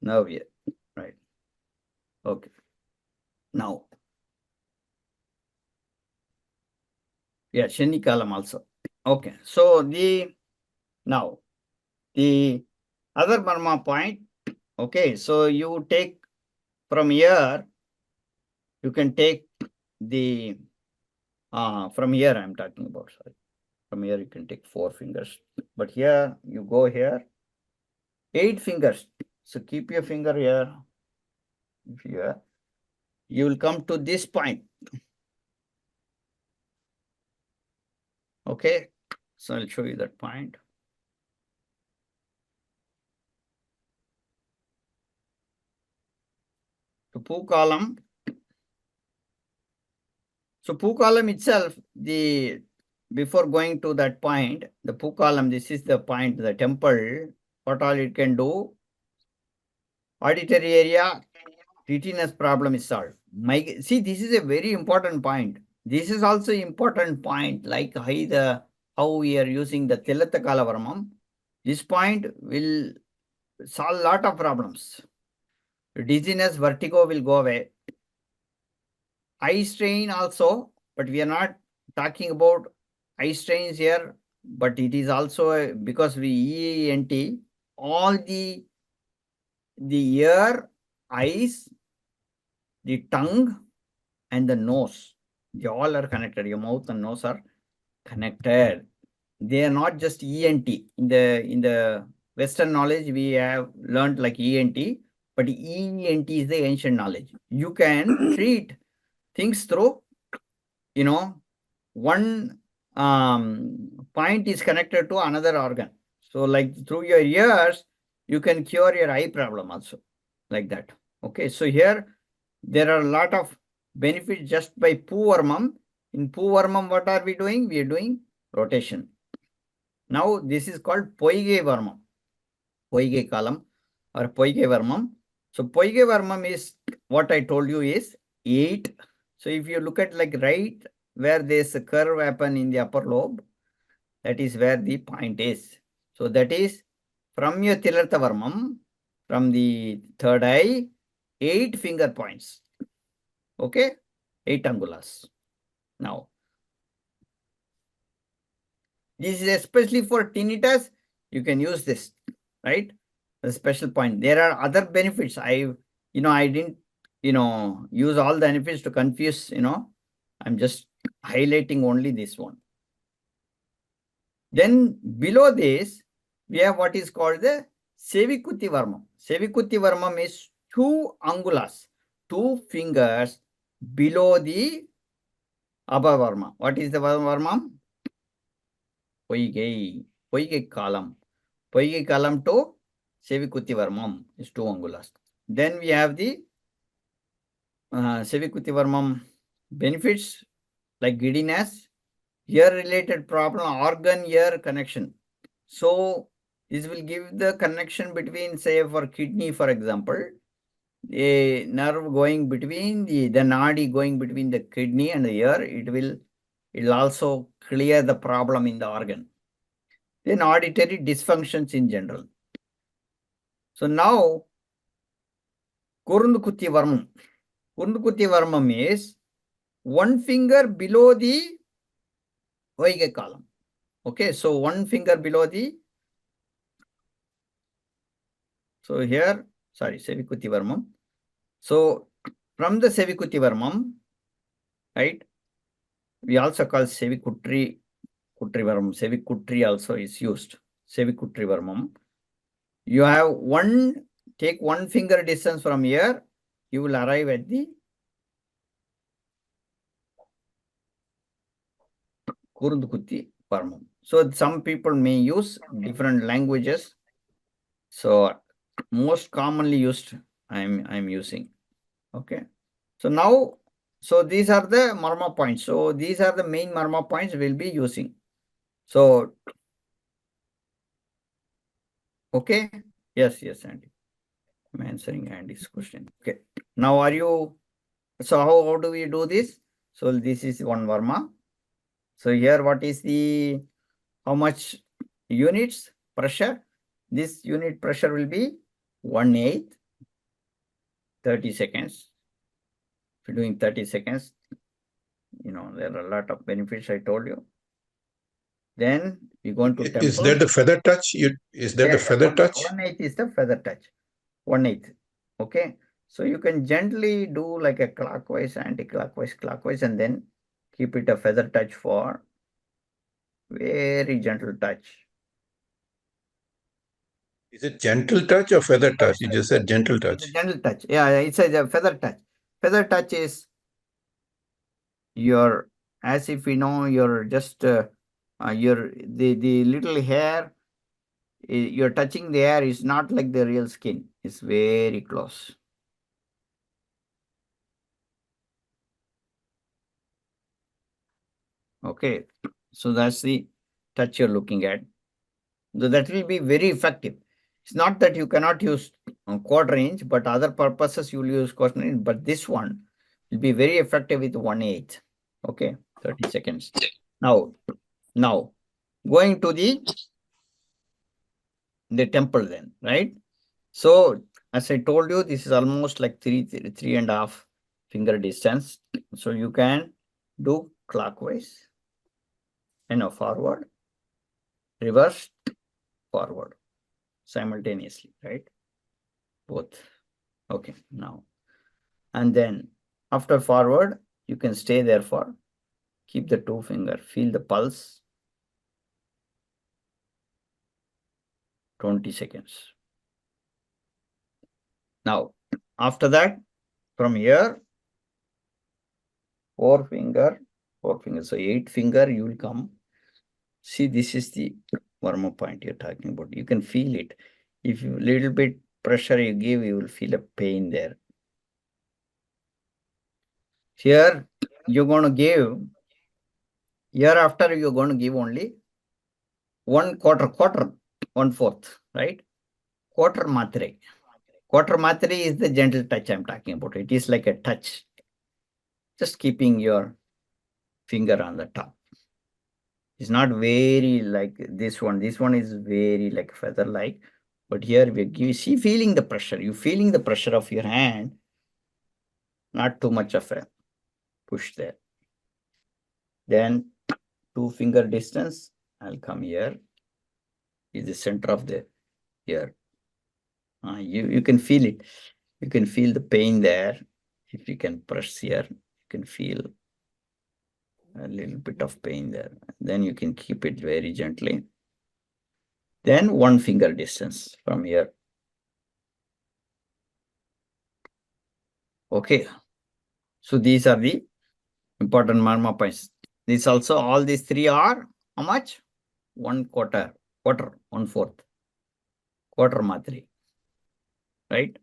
nerve here, right? Okay. Now. Yeah, Shani column also. Okay. So now the other Varma point. Okay. So you take from here, you can take the, from here I'm talking about, sorry. From here you can take 4 fingers, but here you go here, 8 fingers. So keep your finger here. Here, you will come to this point. Okay. So I'll show you that point. So Poo column. So Poo column itself, before going to that point, the Poo column, this is the point, the temple, what all it can do. Auditory area, retina's problem is solved. See, this is a very important point. This is also important point, like how we are using the Tilatha Kala Varmam. This point will solve a lot of problems. Dizziness, vertigo will go away. Eye strain also, but we are not talking about eye strains here, but it is also because we EENT, all the ear, eyes, the tongue, and the nose, they all are connected. Your mouth and nose are connected. They are not just ENT. In the Western knowledge, we have learned like ENT. but ENT is the ancient knowledge. You can treat things through, one point is connected to another organ. So like through your ears, you can cure your eye problem also, like that. Okay, so here there are a lot of benefits just by Poo Varmam. In Poo Varmam, what are we doing? We are doing rotation. Now this is called Poige Varmam, Poige column or Poige Varmam. So Poige Varmam is what I told you is 8. So if you look at like right where there's a curve happen in the upper lobe, that is where the point is. So that is from your Tilartha Varmam, from the third eye, 8 finger points. Okay, 8 angulas. Now, this is especially for tinnitus. You can use this, right? A special point. There are other benefits. I didn't, use all the benefits to confuse, I'm just highlighting only this one. Then below this, we have what is called the Sevikuti Varmam. Sevikuti Varmam is 2 angulas, 2 fingers below the Abha Varma. What is the Varmam? Poige column. Poige column to Sevikuti Varmam is 2 angulas. Then we have the Sevikuti Varmam benefits like giddiness, ear-related problem, organ-ear connection. So this will give the connection between, say, for kidney, for example, a nerve going between the nadi going between the kidney and the ear. It will also clear the problem in the organ. Then auditory dysfunctions in general. So now Kurundukutti Varmam. Kurundukutti Varmam is 1 finger below the Poige column. Okay, so 1 finger below the, so here, sorry, Sevikuti Varmam. So from the Sevikuti Varmam, right, we also call Sevikutri Varmam. Sevikutri also is used. Sevikutri Varmam. You have take 1 finger distance from here, you will arrive at the Kurundukutti Varmam. So some people may use different languages. So most commonly used, I'm using. Okay. So now, so these are the Marma points. So these are the main Marma points we'll be using. So, okay. Yes, Andy. I'm answering Andy's question. Okay. Now so how do we do this? So this is 1 Varma. So here, what is how much units pressure? This unit pressure will be 1/8, 30 seconds. If you're doing 30 seconds, there are a lot of benefits I told you. Then we're going to temple. Is there the feather touch? Is there the feather touch? 1/8 is the feather touch. 1/8. Okay. So you can gently do like a clockwise, anti-clockwise, clockwise, and then keep it a feather touch for very gentle touch. Is it gentle touch or feather touch? You just said gentle touch. It's a gentle touch. Yeah, it's a feather touch. Feather touch is as if you're just the little hair. You're touching the hair. Is not like the real skin. It's very close. Okay, so that's the touch you're looking at. So that will be very effective. It's not that you cannot use quarter inch, but other purposes you will use quarter inch. But this one will be very effective with 1/8. Okay, 30 seconds. Now going to the temple then, right? So as I told you, this is almost like 3.5 finger distance. So you can do clockwise, forward, reverse, forward simultaneously, right? Both. Okay, now. And then after forward, you can stay there for, keep the 2 finger, feel the pulse. 20 seconds. Now, after that, from here, four finger. So 8 finger, you will come. See, this is the Varma point you're talking about. You can feel it. If you little bit pressure you give, you will feel a pain there. Here, you're going to give, hereafter you're going to give only 1/4, 1/4, right? Quarter matre. Quarter matre is the gentle touch I'm talking about. It is like a touch. Just keeping your finger on the top. It's not very like this one. This one is very like feather-like. But here we see feeling the pressure. You feeling the pressure of your hand. Not too much of a push there. Then 2 finger distance. I'll come here. Is the center of the here. You can feel it. You can feel the pain there. If you can press here, you can feel a little bit of pain there. Then you can keep it very gently. Then 1 finger distance from here. Okay. So these are the important Varma points. These also, all these 3 are how much? 1/4, 1/4, quarter matre. Right?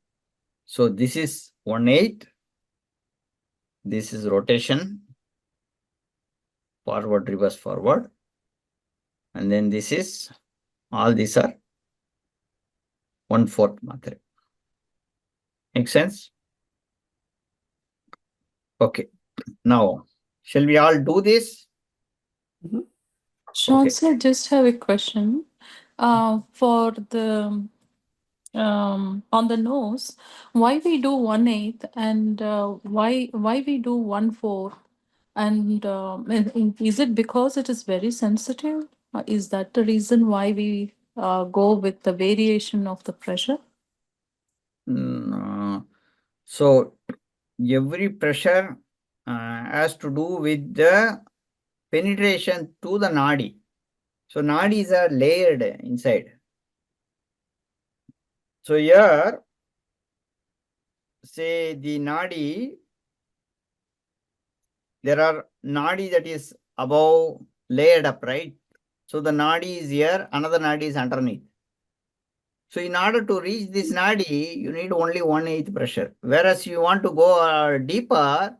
So this is 1/8. This is rotation. Forward, reverse, forward. And then this is, all these are 1/4 matre. Make sense? Okay. Now, shall we all do this? Sean, Okay. sir, I just have a question. For the on the nose, why we do 1/8 and why we do 1/4? And is it because it is very sensitive? Is that the reason why we go with the variation of the pressure? So every pressure has to do with the penetration to the nadi. So nadis are layered inside. So here, say the nadi, there are nadi that is above layered up, right? So the nadi is here, another nadi is underneath. So in order to reach this nadi, you need only 1/8 pressure. Whereas you want to go deeper,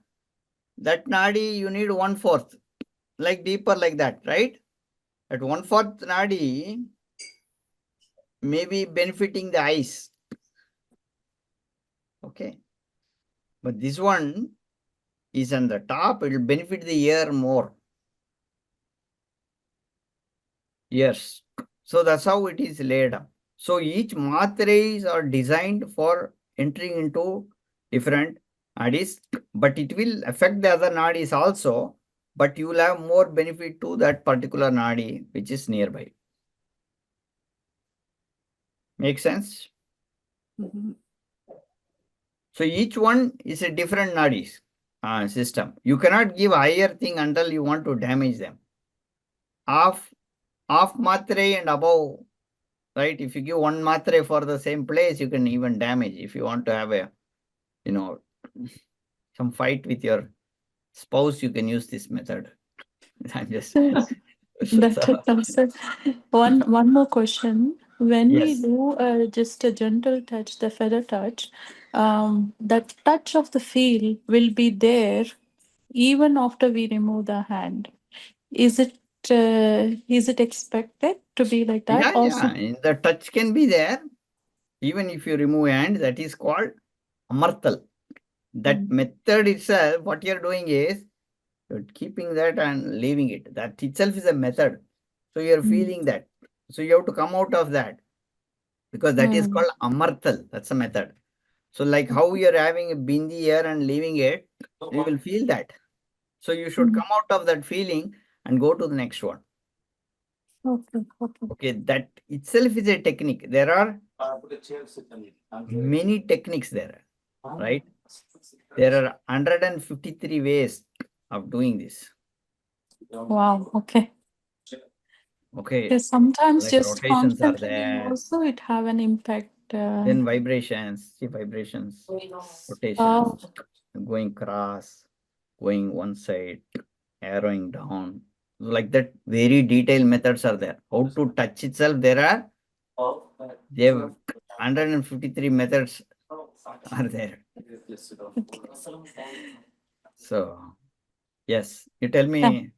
that nadi you need 1/4, like deeper like that, right? At 1/4 nadi may be benefiting the eyes. Okay. But this one is on the top, it will benefit the ear more. Yes. So that's how it is laid up. So each matras are designed for entering into different nadis, but it will affect the other nadis also, but you will have more benefit to that particular nadi which is nearby. Make sense? So each one is a different nadis system. You cannot give higher thing until you want to damage them. Half matre and above, right? If you give 1 matre for the same place, you can even damage. If you want to have a, some fight with your spouse, you can use this method. I'm just. One more question. When we Yes. do just a gentle touch, the feather touch, the touch of the feel will be there even after we remove the hand. Is it expected to be like that? Also, Yeah. The touch can be there. Even if you remove hand, that is called amartal. That method itself, what you're doing is, you're keeping that and leaving it. That itself is a method. So you're feeling that. So you have to come out of that. Because that is called amartal. That's a method. So like how you're having a bindi here and leaving it, you will feel that. So you should come out of that feeling and go to the next one. Okay, that itself is a technique. There are many techniques there, right? There are 153 ways of doing this. wow. Okay. Okay. Because sometimes Like just rotations are concentrating there. also it have an impact Then vibrations, see vibrations, rotations, Oh, going cross, going one side, arrowing down. Like that, very detailed methods are there. How to touch itself, they have 153 methods are there. So, yes, you tell me.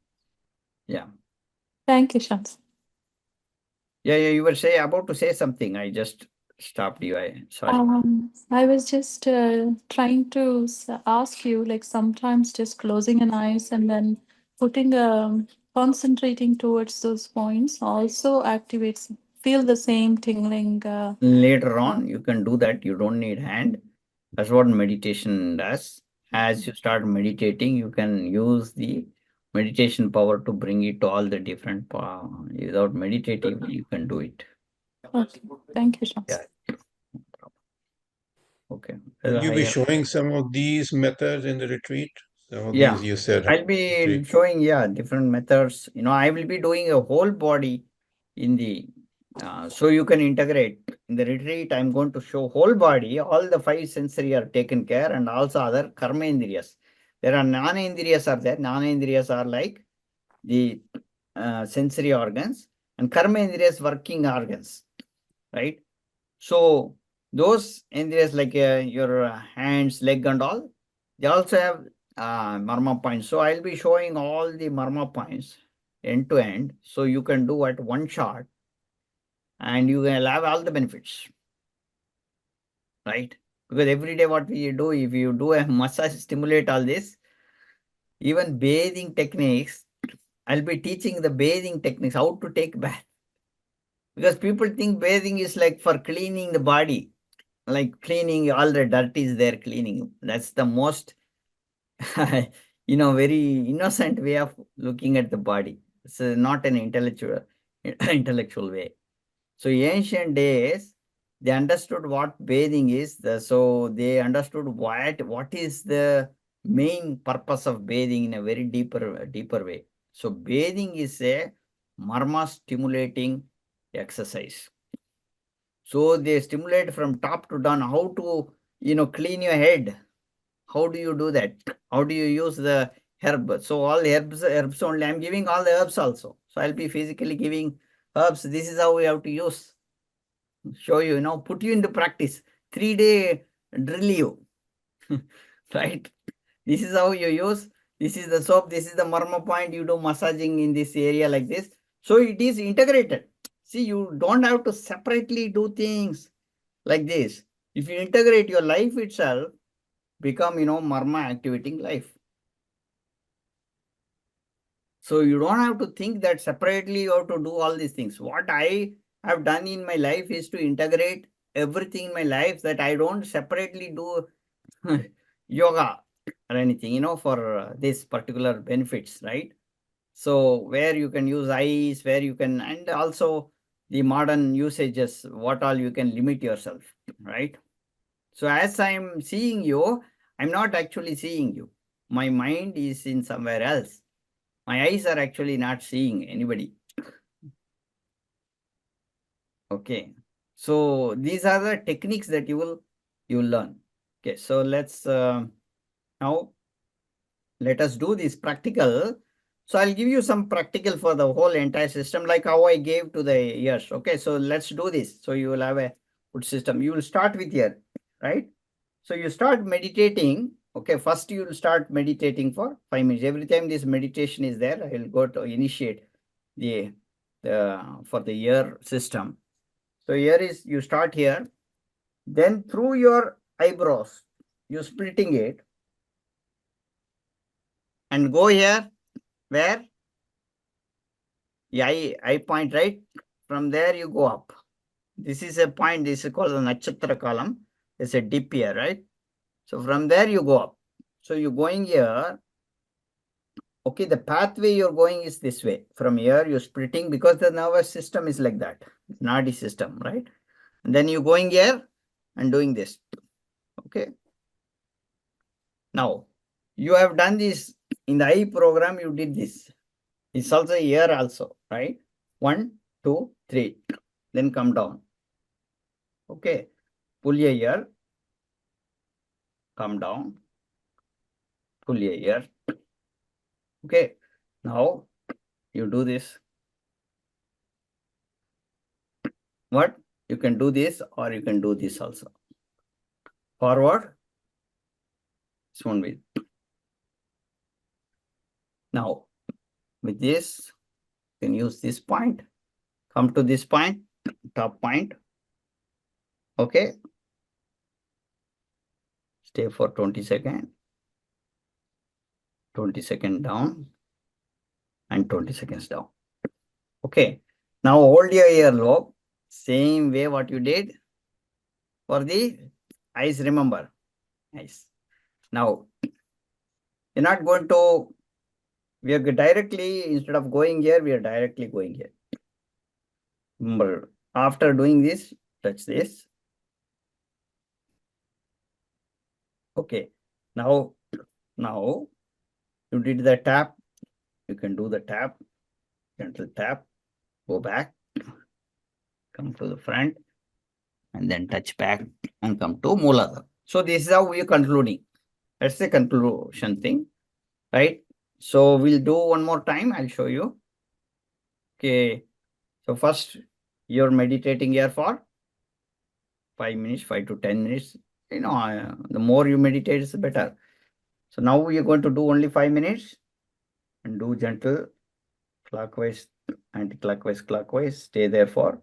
Yeah. thank you, Shams. Yeah, you were about to say something. I just stopped you. Sorry. I was just trying to ask you, like sometimes just closing an eyes and then putting concentrating towards those points also activates, feel the same tingling. Later on, you can do that. You don't need hand. That's what meditation does. As you start meditating, you can use the meditation power to bring it to all the different without meditating, you can do it. Okay. Thank you, Shams. Yeah. Okay. Will you be Higher. showing some of these methods in the retreat? Some of Yeah. these you said. I'll be showing, different methods. I will be doing a whole body in the, so you can integrate. In the retreat, I'm going to show whole body, all the 5 sensory are taken care, and also other karma indriyas. There are jnana-indriyas are there. Jnana-indriyas are like the sensory organs, and karma indriyas working organs, right? So those indriyas like your hands, leg and all, they also have marma points. So I'll be showing all the marma points end to end. So you can do at one shot and you will have all the benefits, right? Because every day what we do, if you do a massage, stimulate all this, even bathing techniques, I'll be teaching the bathing techniques, how to take bath. Because people think bathing is like for cleaning the body, like cleaning all the dirt is there, cleaning. That's the most, very innocent way of looking at the body. It's not an intellectual way. So ancient days, they understood what bathing is. So they understood what is the main purpose of bathing in a very deeper way. So bathing is a marma stimulating exercise. So they stimulate from top to down. How to, clean your head. How do you do that? How do you use the herb? So all herbs only. I'm giving all the herbs also. So I'll be physically giving herbs. This is how we have to use. Show you, put you into practice. 3-day drill you. Right? This is how you use. This is the soap. This is the marma point. You do massaging in this area like this. So it is integrated. See, you don't have to separately do things like this. If you integrate your life itself, become, marma activating life. So you don't have to think that separately you have to do all these things. What I have done in my life is to integrate everything in my life, that I don't separately do yoga or anything, for this particular benefits, right? So where you can use eyes, where you can, and also the modern usages, what all you can limit yourself, right? So as I'm seeing you, I'm not actually seeing you. My mind is in somewhere else. My eyes are actually not seeing anybody. Okay. So these are the techniques that you will learn. Okay. So let's now let us do this practical. So I'll give you some practical for the whole entire system, like how I gave to the ears. Okay. So let's do this. So you will have a good system. You will start with ear, right? So you start meditating. Okay, first you will start meditating for 5 minutes. Every time this meditation is there, I will go to initiate the for the ear system. So here is, you start here, then through your eyebrows, you splitting it and go here where the eye point, right? From there you go up. This is a point, this is called the Nakshatra column. There's a dip here, right? So from there you go up. So you're going here. Okay, the pathway you're going is this way. From here you're splitting, because the nervous system is like that, nadi system, right? And then you're going here and doing this. Okay. Now you have done this in the eye program. You did this. It's also here also, right? 1, 2, 3. Then come down. Okay. pull your ear, come down, pull your ear. Okay, now you do this. What? You can do this or you can do this also. Forward. This one will. Now, with this, you can use this point. Come to this point, top point. Okay. Stay for 20 seconds. 20 seconds down and 20 seconds down. Okay. Now hold your earlobe. Same way what you did for the eyes, remember. Eyes. Now, you're not going to, we are directly, instead of going here, we are directly going here. Remember, after doing this, touch this. Okay. Now you did the tap. You can do the tap, gentle tap, go back, come to the front, and then touch back and come to Mooladhara. So this is how we are concluding. That's the conclusion thing, right? So we'll do one more time. I'll show you. Okay. So first, you're meditating here for 5 minutes, 5 to 10 minutes. You know, the more you meditate, it's better. So now we are going to do only 5 minutes and do gentle clockwise, anti-clockwise, clockwise. Stay there for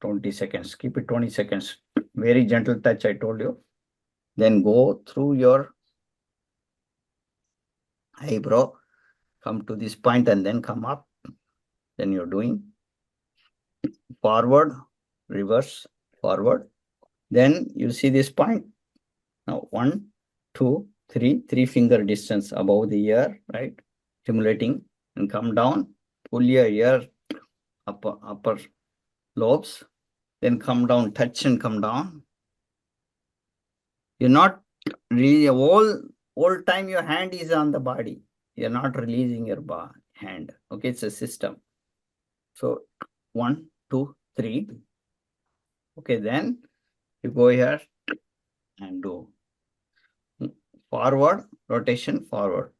20 seconds. Keep it 20 seconds. Very gentle touch, I told you. Then go through your eyebrow, come to this point and then come up. Then you're doing forward, reverse, forward. Then you see this point. Now 1, 2, 3, 3-finger distance above the ear, right? Stimulating and come down, pull your ear upper lobes, then come down, touch and come down. You're not really, all time your hand is on the body. You're not releasing your hand. Okay, it's a system. So 1, 2, 3. Okay, then you go here and do forward, rotation, forward.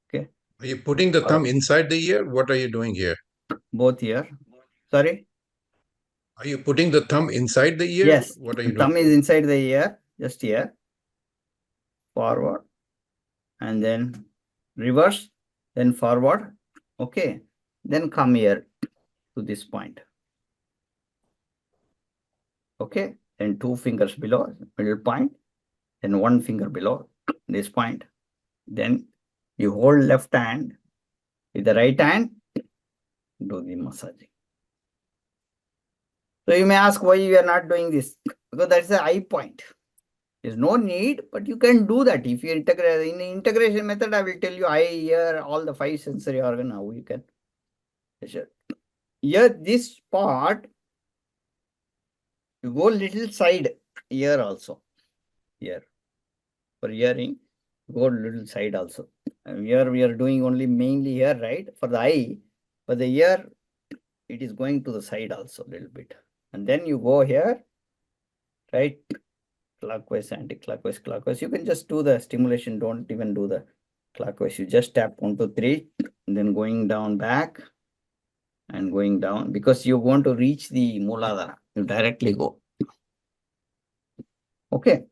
Okay. Are you putting the thumb inside the ear? What are you doing here? Both ear. Sorry? Are you putting the thumb inside the ear? Yes. What are you Thumb doing? is inside the ear, just here. Forward. And then reverse, then forward. Okay. Then come here to this point. Okay. Then 2 fingers below, middle point. Then 1 finger below this point. Then you hold left hand with the right hand, do the massaging. So you may ask why you are not doing this, because that's the eye point. There's no need, but you can do that. If you integrate in the integration method, I will tell you eye, ear, all the 5 sensory organ, how you can measure. Here, this part, you go little side ear also. Here. For hearing, go little side also. And here we are doing only mainly here, right? For the eye, for the ear, it is going to the side also a little bit. And then you go here, right? Clockwise, anti-clockwise, clockwise. You can just do the stimulation. Don't even do the clockwise. You just tap 1, 2, 3, and then going down back and going down, because you want to reach the Mooladhara. You directly go. Okay.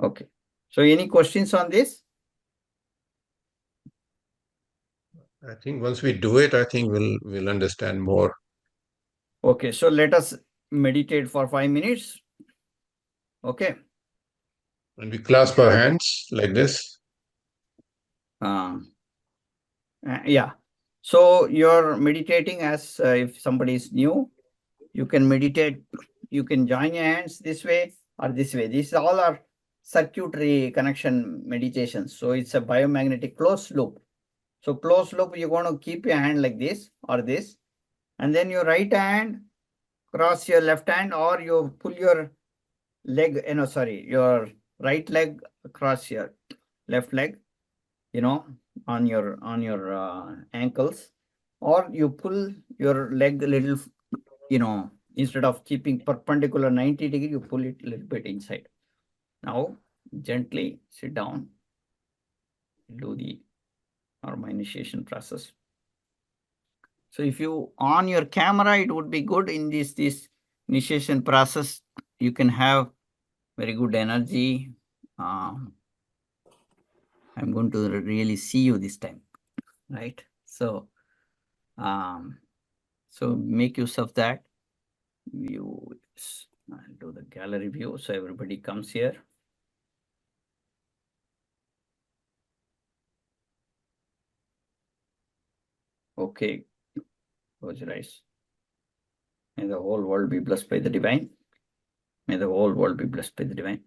Okay. So any questions on this? I think once we do it, I think we'll understand more. Okay, so let us meditate for 5 minutes. Okay. And we clasp our hands like this. Yeah. So you're meditating as if somebody is new, you can meditate, you can join your hands this way or this way. These all are circuitry connection meditations. So it's a biomagnetic closed loop. So closed loop, you're going to keep your hand like this or this, and then your right hand cross your left hand, or you pull your leg, your right leg across your left leg, on your ankles, or you pull your leg a little, Instead of keeping perpendicular 90 degree, you pull it a little bit inside. Now, gently sit down, do the Varma initiation process. So if you on your camera, it would be good in this initiation process. You can have very good energy. I'm going to really see you this time, right? So, so make use of that. View. I'll do the gallery view so everybody comes here. Okay, close your eyes. May the whole world be blessed by the divine. May the whole world be blessed by the divine.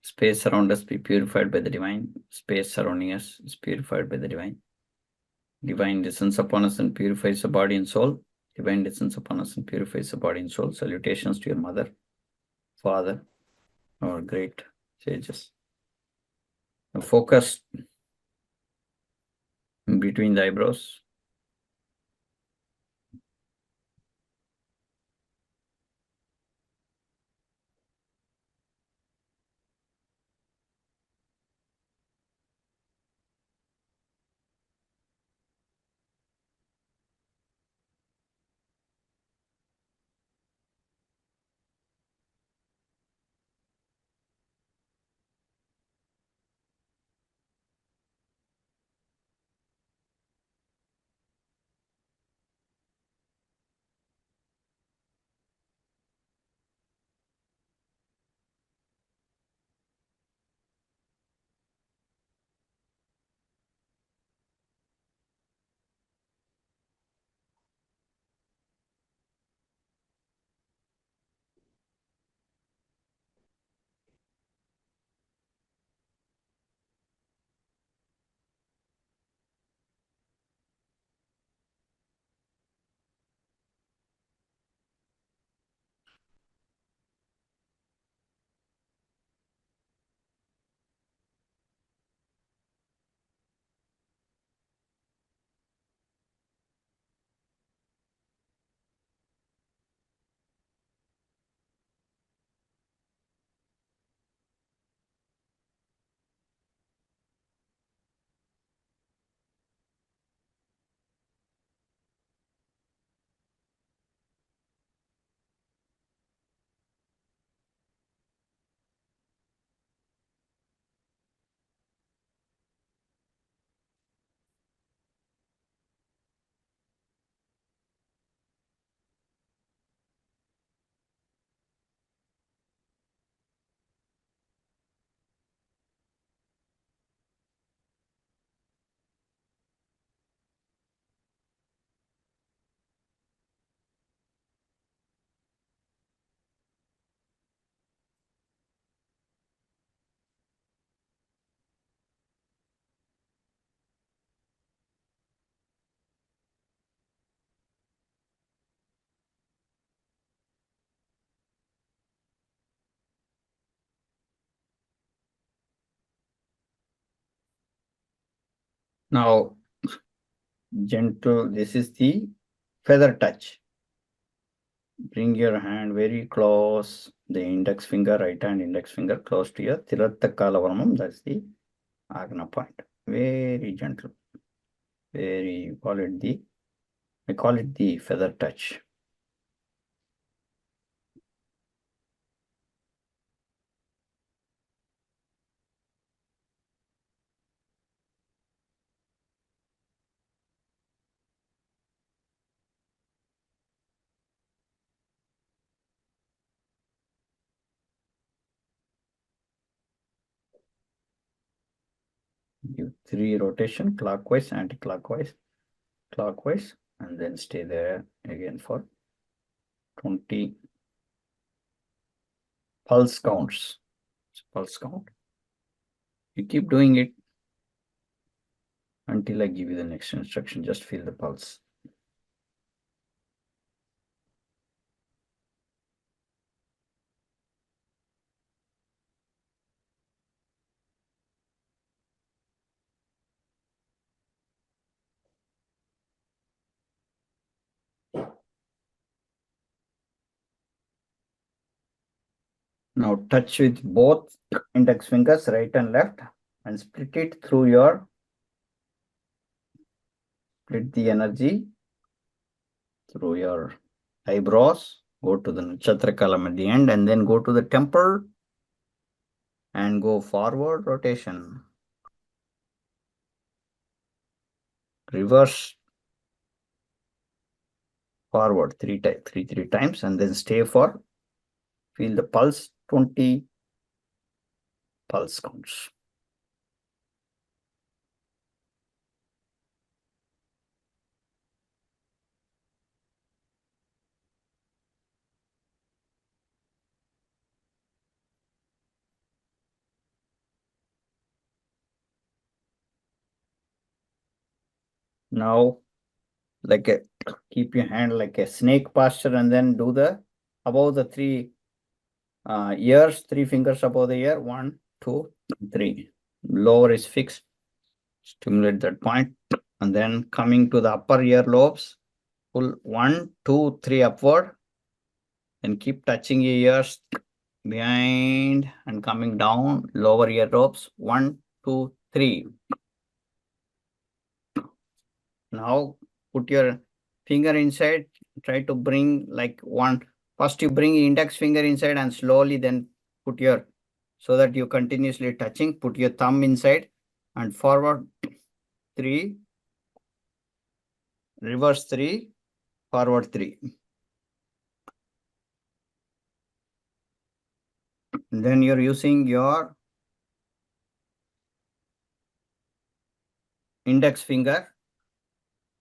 Space around us be purified by the divine. Space surrounding us is purified by the divine. Divine descends upon us and purifies the body and soul. Divine descends upon us and purifies the body and soul. Salutations to your mother, father, our great sages. Now focus in between the eyebrows. Now, gentle, this is the feather touch. Bring your hand very close, the index finger, right hand index finger close to your Tiratakala Varmam, that's the Agna point. Very gentle. Very, I call it the feather touch. Give 3 rotation, clockwise, anti-clockwise, clockwise, and then stay there again for 20 pulse counts. Pulse count. You keep doing it until I give you the next instruction. Just feel the pulse. Now touch with both index fingers, right and left, and split it through your, split the energy through your eyebrows, go to the nakshatra column at the end, and then go to the temple and go forward rotation. Reverse forward three times, and then stay for, feel the pulse, 20 pulse counts. Now, like a, keep your hand like a snake posture, and then do the above the three ears, 3 fingers above the ear, 1, 2, 3. Lower is fixed. Stimulate that point, and then coming to the upper ear lobes, pull 1, 2, 3 upward, and keep touching your ears behind and coming down. Lower ear lobes, 1, 2, 3. Now put your finger inside, try to bring like one, first you bring index finger inside and slowly then put your, so that you continuously touching, put your thumb inside and forward 3, reverse 3, forward 3. And then you're using your index finger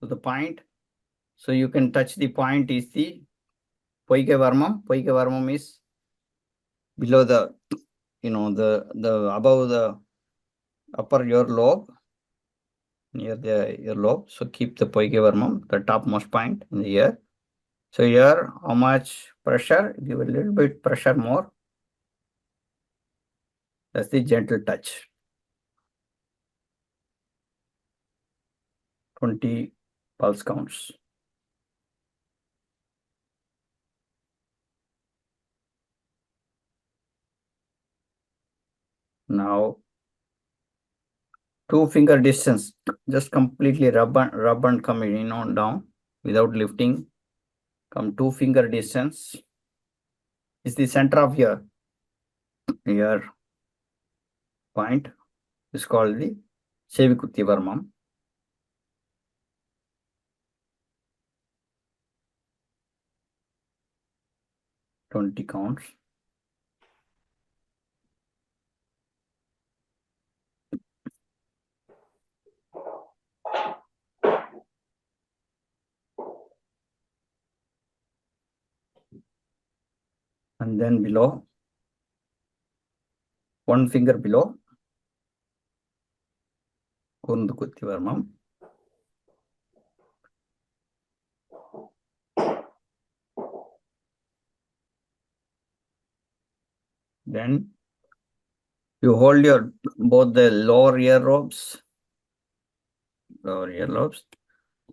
to the point. So you can touch the point is the Poike Varmam. Poike Varmam is below the, the above the upper ear lobe, near the earlobe. So keep the Poike Varmam, the topmost point in the ear. So here, how much pressure? Give a little bit pressure more. That's the gentle touch. 20 pulse counts. Now, 2 finger distance, just completely rub and come in on down without lifting. Come 2 finger distance. Is the center of your point. Is called the Sevikutti Varmam. Twenty counts. And then below, 1 finger below, Kundukutti Varmam. Then you hold your both the lower earlobes,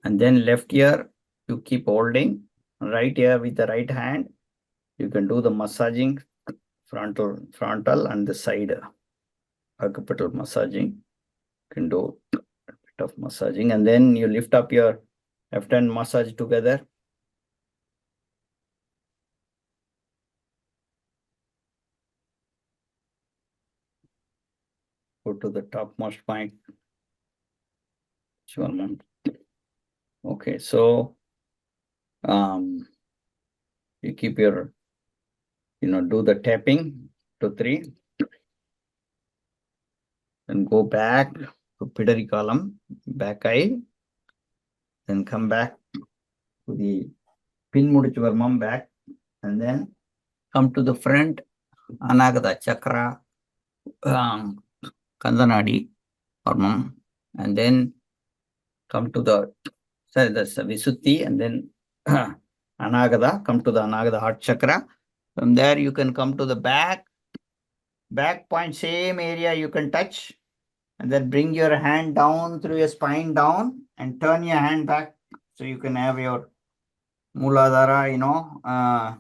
and then left ear you keep holding, right ear with the right hand. You can do the massaging, frontal and the side occipital massaging. You can do a bit of massaging, and then you lift up your left hand, massage together. Go to the topmost point. Okay, so you keep your, do the tapping to 3. Then go back to pituitary column, back eye. Then come back to the pin Mudichu Varmam back, and then come to the front Anagata Chakra, Kandanadi Varmam, and then come to the, sorry, that's Visuddhi, and then Anagata, come to the Anagata heart chakra. From there, you can come to the back point, same area you can touch, and then bring your hand down through your spine down and turn your hand back so you can have your Muladhara,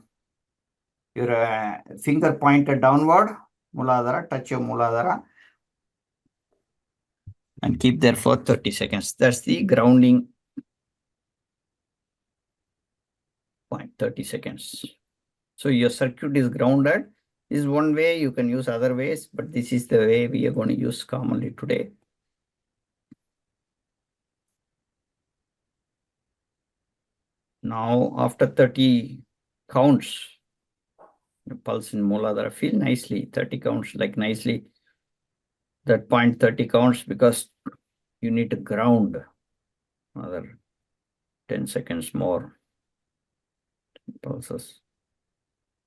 your finger pointed downward, Muladhara, touch your Muladhara, and keep there for 30 seconds. That's the grounding point, 30 seconds. So your circuit is grounded. This is one way. You can use other ways, but this is the way we are going to use commonly today. Now, after 30 counts, the pulse in Muladhara, feel nicely, 30 counts, like nicely. That point 30 counts because you need to ground another 10 seconds more pulses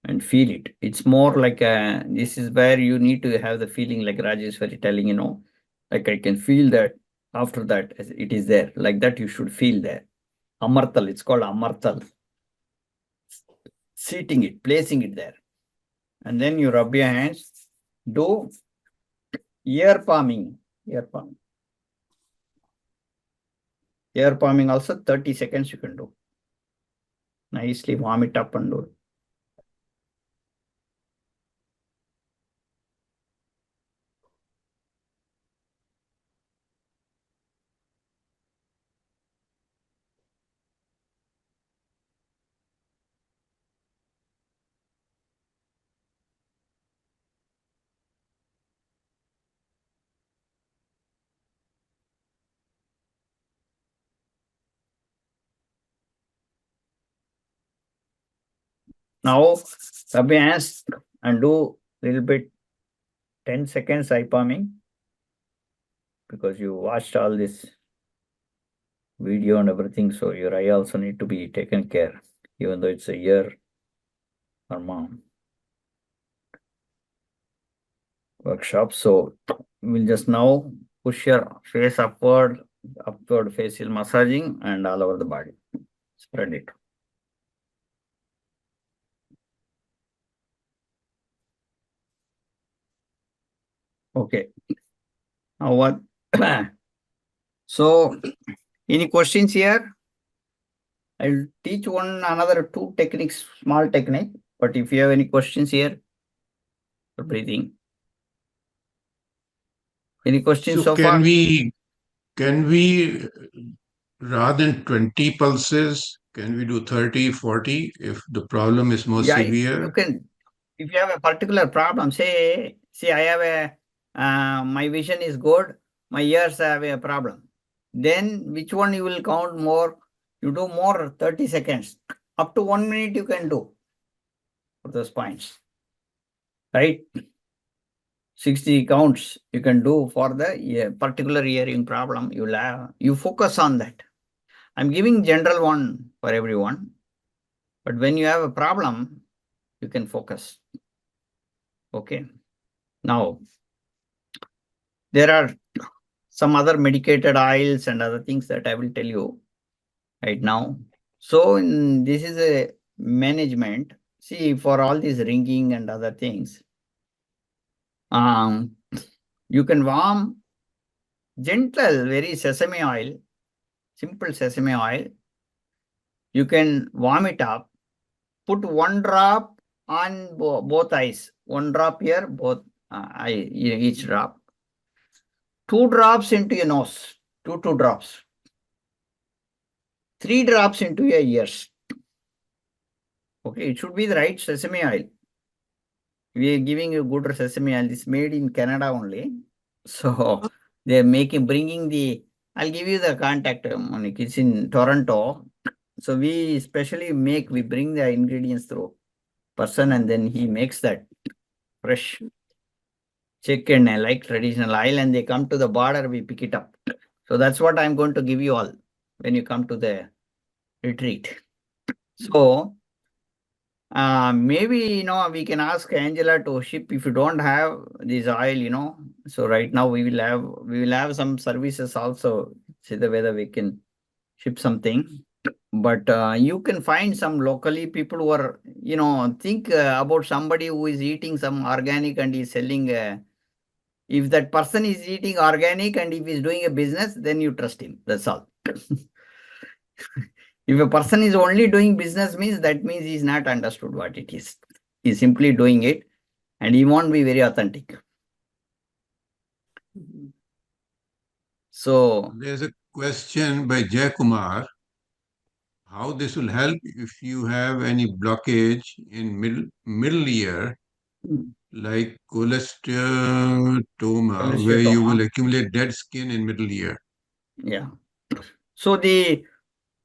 and feel it. It's more like this is where you need to have the feeling like Rajeshwari telling, you know, like I can feel that after that it is there. Like that you should feel there. Amartal, it's called Amartal. Seating it, placing it there. And then you rub your hands, do ear palming. Ear palming. Ear palming also 30 seconds you can do. Nicely warm it up and do it. Now, rub your hands and do a little bit 10 seconds eye palming because you watched all this video and everything. So your eye also need to be taken care, even though it's a ear Varma workshop. So we'll just now push your face upward facial massaging and all over the body. Spread it. Okay. Now what? So, any questions here? I'll teach another two techniques, small technique. But if you have any questions here for breathing, any questions so far? Can we, rather than 20 pulses, can we do 30, 40 if the problem is more severe? You can. If you have a particular problem, say I have my vision is good, my ears have a problem. Then which one you will count more? You do more 30 seconds. Up to 1 minute you can do for those points. Right? 60 counts you can do for the particular hearing problem. You focus on that. I'm giving general one for everyone. But when you have a problem, you can focus. Okay. Now, there are some other medicated oils and other things that I will tell you right now. So this is a management. See, for all this ringing and other things, you can warm gentle, very sesame oil, simple sesame oil. You can warm it up, put 1 drop on both eyes, 1 drop here, both each drop. 2 drops into your nose, two drops. 3 drops into your ears. Okay, it should be the right sesame oil. We are giving you good sesame oil. It's made in Canada only. So they're bringing I'll give you the contact, Monique. It's in Toronto. So we bring the ingredients through person and then he makes that fresh chicken, like traditional oil, and they come to the border, we pick it up. So that's what I'm going to give you all when you come to the retreat. So maybe, we can ask Angela to ship if you don't have this oil, So right now we will have some services also. Siddha Vetha, we can ship something. But you can find some locally people who are, think about somebody who is eating some organic and is selling. If that person is eating organic and if he's doing a business, then you trust him. That's all. If a person is only doing business, that means he's not understood what it is. He's simply doing it, and he won't be very authentic. So there's a question by Jay Kumar. How this will help if you have any blockage in middle ear, like cholesteatoma, where you will accumulate dead skin in middle ear. yeah. So the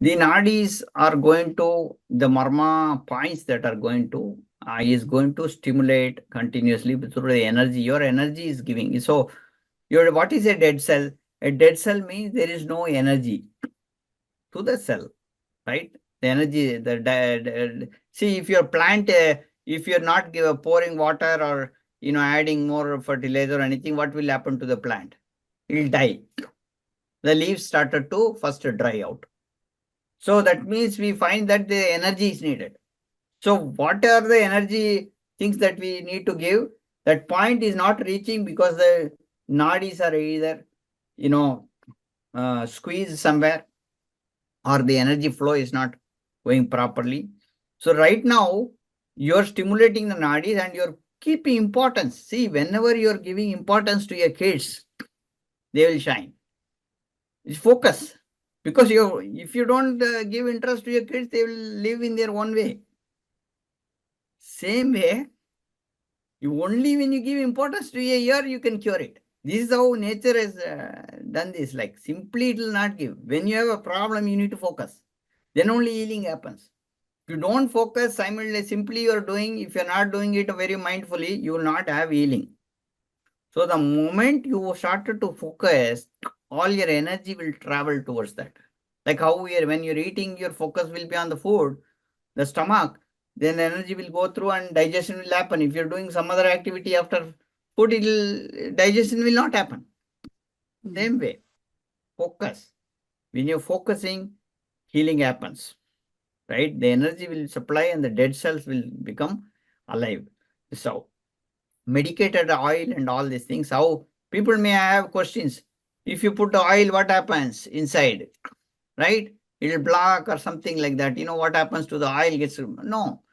nadis are going to, the Varma points that are going to, is going to stimulate continuously through the energy. Your energy is giving. So what is a dead cell? A dead cell means there is no energy to the cell, right? The energy, see, if your plant, if you're not pouring water or, adding more fertilizer or anything, what will happen to the plant? It will die. The leaves started to first dry out. So that means we find that the energy is needed. So what are the energy things that we need to give? That point is not reaching because the nadis are either, squeezed somewhere, or the energy flow is not going properly. So right now, you're stimulating the nadis and you're keeping importance. See, whenever you're giving importance to your kids, they will shine. It's focus. Because if you don't give interest to your kids, they will live in their own way. Same way, only when you give importance to a ear, you can cure it. This is how nature has done this. Like simply it will not give. When you have a problem, you need to focus. Then only healing happens. If you don't focus simultaneously, simply you are doing, if you're not doing it very mindfully, you will not have healing. So the moment you started to focus, all your energy will travel towards that. Like how when you're eating, your focus will be on the food, the stomach, then energy will go through and digestion will happen. If you're doing some other activity after food, digestion will not happen. Same way, focus. When you're focusing, healing happens, right? The energy will supply and the dead cells will become alive. So medicated oil and all these things, how people may have questions. If you put oil, what happens inside, right? It will block or something like that. What happens to the oil gets, no.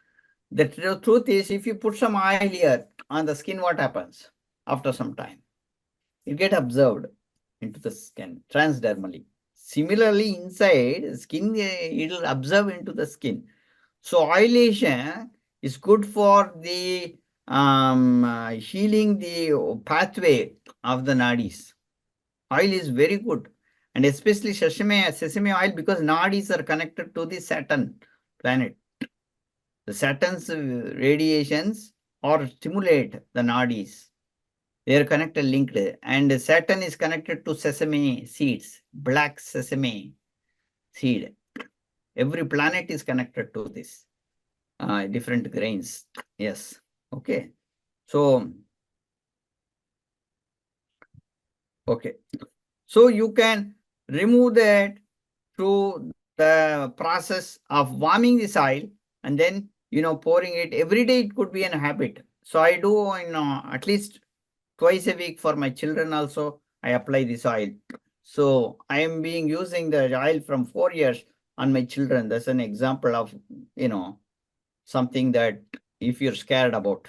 The truth is, if you put some oil here on the skin, what happens after some time? It gets absorbed into the skin transdermally. Similarly, inside skin, it will absorb into the skin. So oilation is good for the healing the pathway of the nadis. Oil is very good, and especially sesame oil, because nadis are connected to the Saturn planet. The Saturn's radiations or stimulate the nadis. They are connected, linked, and Saturn is connected to sesame seeds, black sesame seed. Every planet is connected to this, different grains. Yes. Okay. So, okay. So you can remove that through the process of warming the soil and then, pouring it every day. It could be a habit. So I do at least twice a week for my children also. I apply this oil. So I am using the oil from 4 years on my children. That's an example of, something that if you're scared about.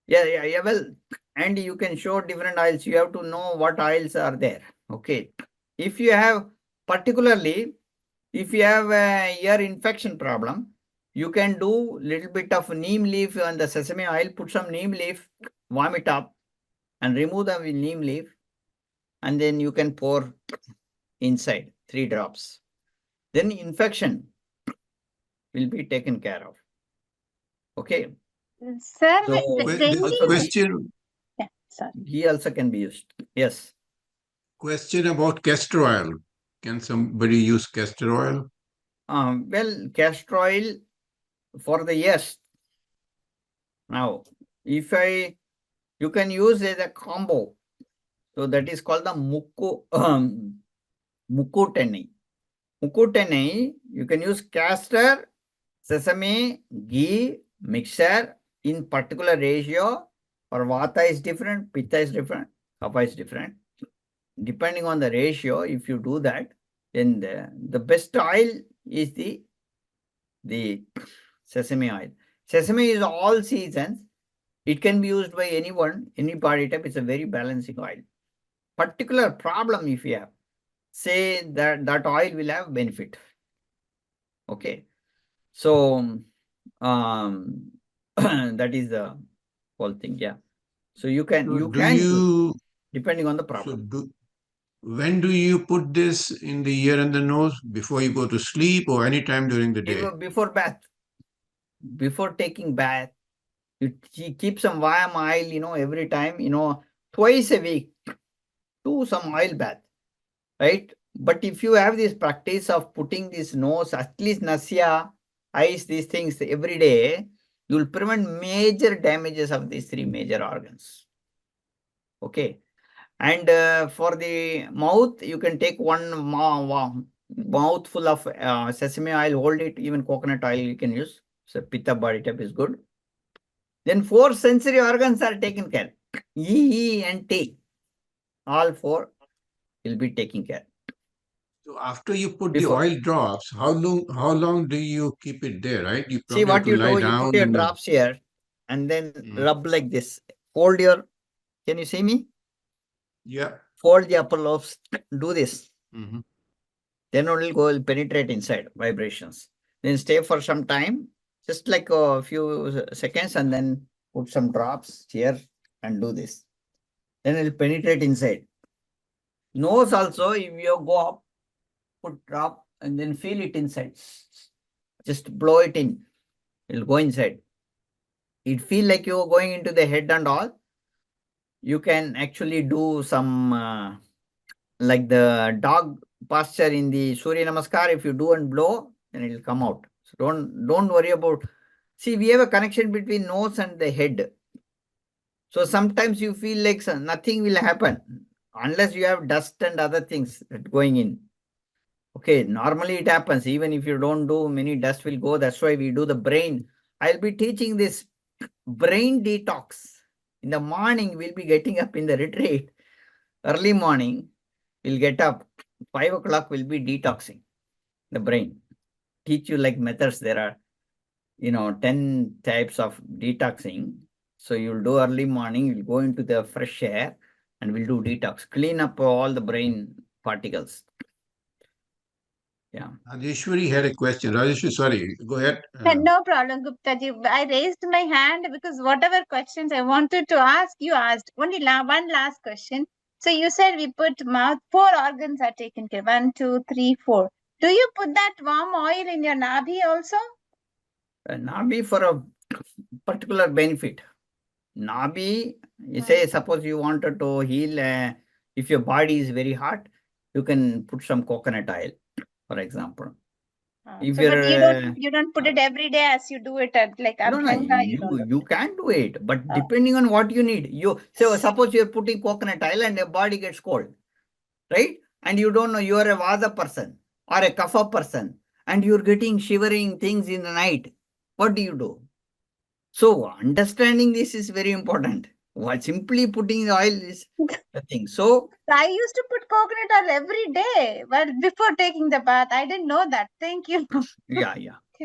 Yeah. Well, and you can show different oils. You have to know what oils are there. Okay. If you have, particularly, if you have a ear infection problem, you can do little bit of neem leaf on the sesame oil, put some neem leaf, warm it up, and remove the neem leaf, and then you can pour inside 3 drops. Then infection will be taken care of. Okay. Sir, So, question. Yeah, sorry. He also can be used. Yes. Question about castor oil. Can somebody use castor oil? Well, castor oil for the ears. Now, you can use as a combo. So that is called the Mukuteni. Mukuteni, you can use castor, sesame, ghee, mixture in particular ratio. For Vata is different, Pitta is different, Kapha is different. Depending on the ratio, if you do that, then the best oil is the sesame oil. Sesame is all seasons. It can be used by anyone, any body type. It's a very balancing oil. Particular problem if you have, say that oil will have benefit. Okay. So that is the whole thing. Yeah. So you can use depending on the problem. When do you put this in the ear and the nose? Before you go to sleep or anytime during the day? Before bath. Before taking bath, you keep some warm oil, every time, twice a week, do some oil bath, right? But if you have this practice of putting this nose, at least nasya, eyes, these things every day, you will prevent major damages of these three major organs. Okay. And for the mouth, you can take one mouthful of sesame oil, hold it, even coconut oil you can use. So pitta body type is good. Then 4 sensory organs are taken care. E, and T. All 4 will be taken care. So after you put the oil drops, how long do you keep it there, right? You see what you do, you put your drops here and then rub like this. Fold your, can you see me? Yeah. Fold the upper lobes, do this. Then only will penetrate inside, vibrations. Then stay for some time, just like a few seconds, and then put some drops here and do this. Then it will penetrate inside. Nose also, if you go up, put drop and then feel it inside. Just blow it in. It will go inside. It feel like you're going into the head and all. You can actually do some like the dog posture in the Surya Namaskar. If you do and blow, then it will come out. So don't worry about. See, we have a connection between nose and the head. So sometimes you feel like nothing will happen unless you have dust and other things going in. Okay, normally it happens. Even if you don't do, many dust will go. That's why we do the brain. I'll be teaching this brain detox. In the morning, we'll be getting up in the retreat. Early morning, we'll get up. 5 o'clock, we'll be detoxing the brain. Teach you like methods. There are, 10 types of detoxing. So you'll do early morning, you'll go into the fresh air and we'll do detox. Clean up all the brain particles. Yeah. Rajeshwari had a question. Rajeshwari, sorry, go ahead. No problem, Gupta ji. I raised my hand because whatever questions I wanted to ask, you asked. Only one last question. So you said we put mouth, 4 organs are taken care. 1, 2, 3, 4. Do you put that warm oil in your nabhi also? Nabhi for a particular benefit. Nabhi, you say, suppose you wanted to heal, if your body is very hot, you can put some coconut oil, for example. If So, but you don't put it every day as you do it at like Abhyanga. You can do it, but depending on what you need. So suppose you're putting coconut oil and your body gets cold, right? And you don't know, you are a Vata person or a Kapha person and you're getting shivering things in the night. What do you do? So understanding this is very important. Simply putting the oil is the thing. So I used to put coconut oil every day, but before taking the bath, I didn't know that. Thank you. Yeah.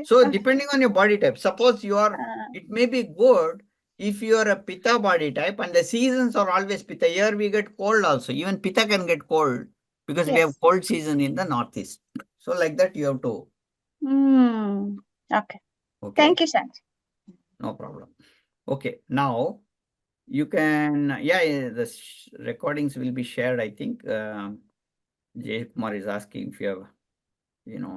So depending on your body type, suppose you are, it may be good if you are a Pitta body type and the seasons are always Pitta. Here we get cold also. Even Pitta can get cold because we have cold season in the northeast. So like that you have to. Okay. Thank you, Shan. No problem. Okay. Now you can, the recordings will be shared, I think. Jay Kumar is asking if you have,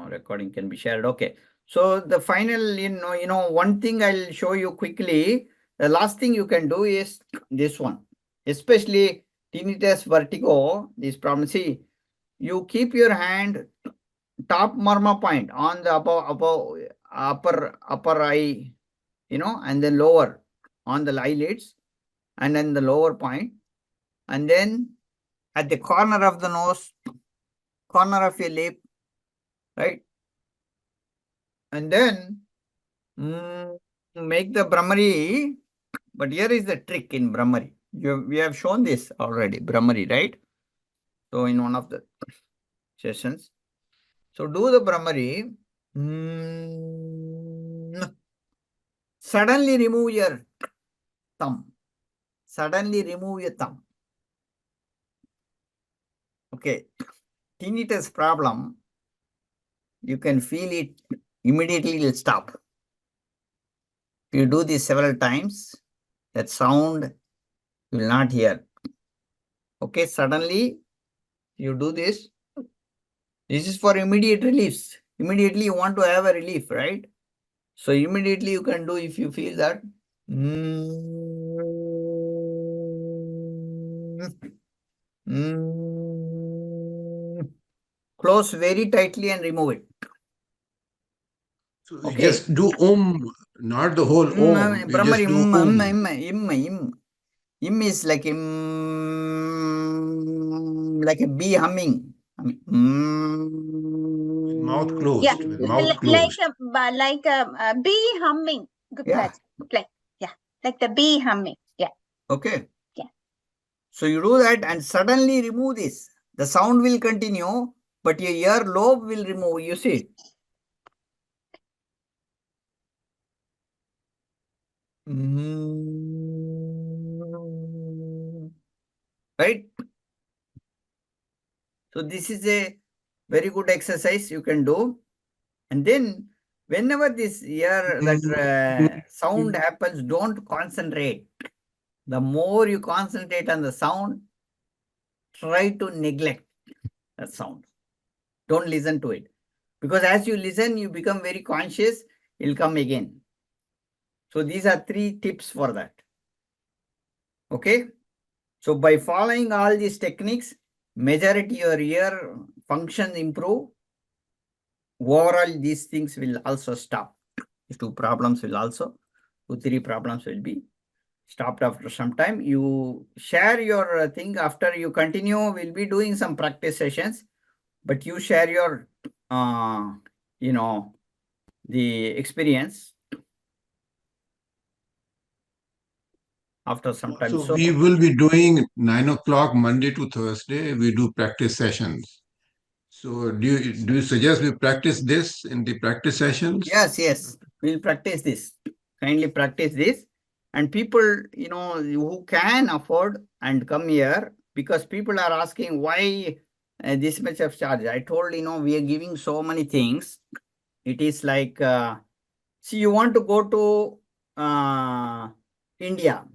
recording can be shared. Okay. So the final, one thing I'll show you quickly. The last thing you can do is this one, especially tinnitus, vertigo, this problem. See, you keep your hand top marma point on the above upper eye, and then lower on the eyelids, and then the lower point, and then at the corner of the nose, corner of your lip, right? And then make the Brahmari, but here is the trick in Brahmari. We have shown this already, Brahmari, right? So in one of the sessions. So do the Brahmari. Suddenly remove your thumb. Suddenly remove your thumb. Okay. Tinnitus problem, you can feel it immediately, will stop. If you do this several times, that sound you will not hear. Okay, suddenly you do this. This is for immediate reliefs. Immediately you want to have a relief, right? So immediately you can do if you feel that. Close very tightly and remove it. So you Okay. just do not the whole om. You just do Im is like like a bee humming. Mouth closed. Yeah, With mouth closed. like a bee humming. Yeah. Like the bee humming. Yeah. Okay. Yeah. So you do that and suddenly remove this. The sound will continue, but your ear lobe will remove. You see. Right? So this is a very good exercise you can do. And then whenever this ear, that sound happens, don't concentrate. The more you concentrate on the sound, try to neglect that sound. Don't listen to it. Because as you listen, you become very conscious, it'll come again. So these are 3 tips for that. Okay. So by following all these techniques, majority your ear function improve. Overall, these things will also stop. These 2 problems will also, 2-3 problems will be stopped after some time. You share your thing after you continue. We'll be doing some practice sessions, but you share your, the experience after some time. So we will be doing 9 o'clock Monday to Thursday. We do practice sessions. So do you suggest we practice this in the practice sessions? Yes. We'll practice this. Kindly practice this. And people, who can afford and come here, because people are asking why this much of charge. I told, we are giving so many things. It is like, see, you want to go to India.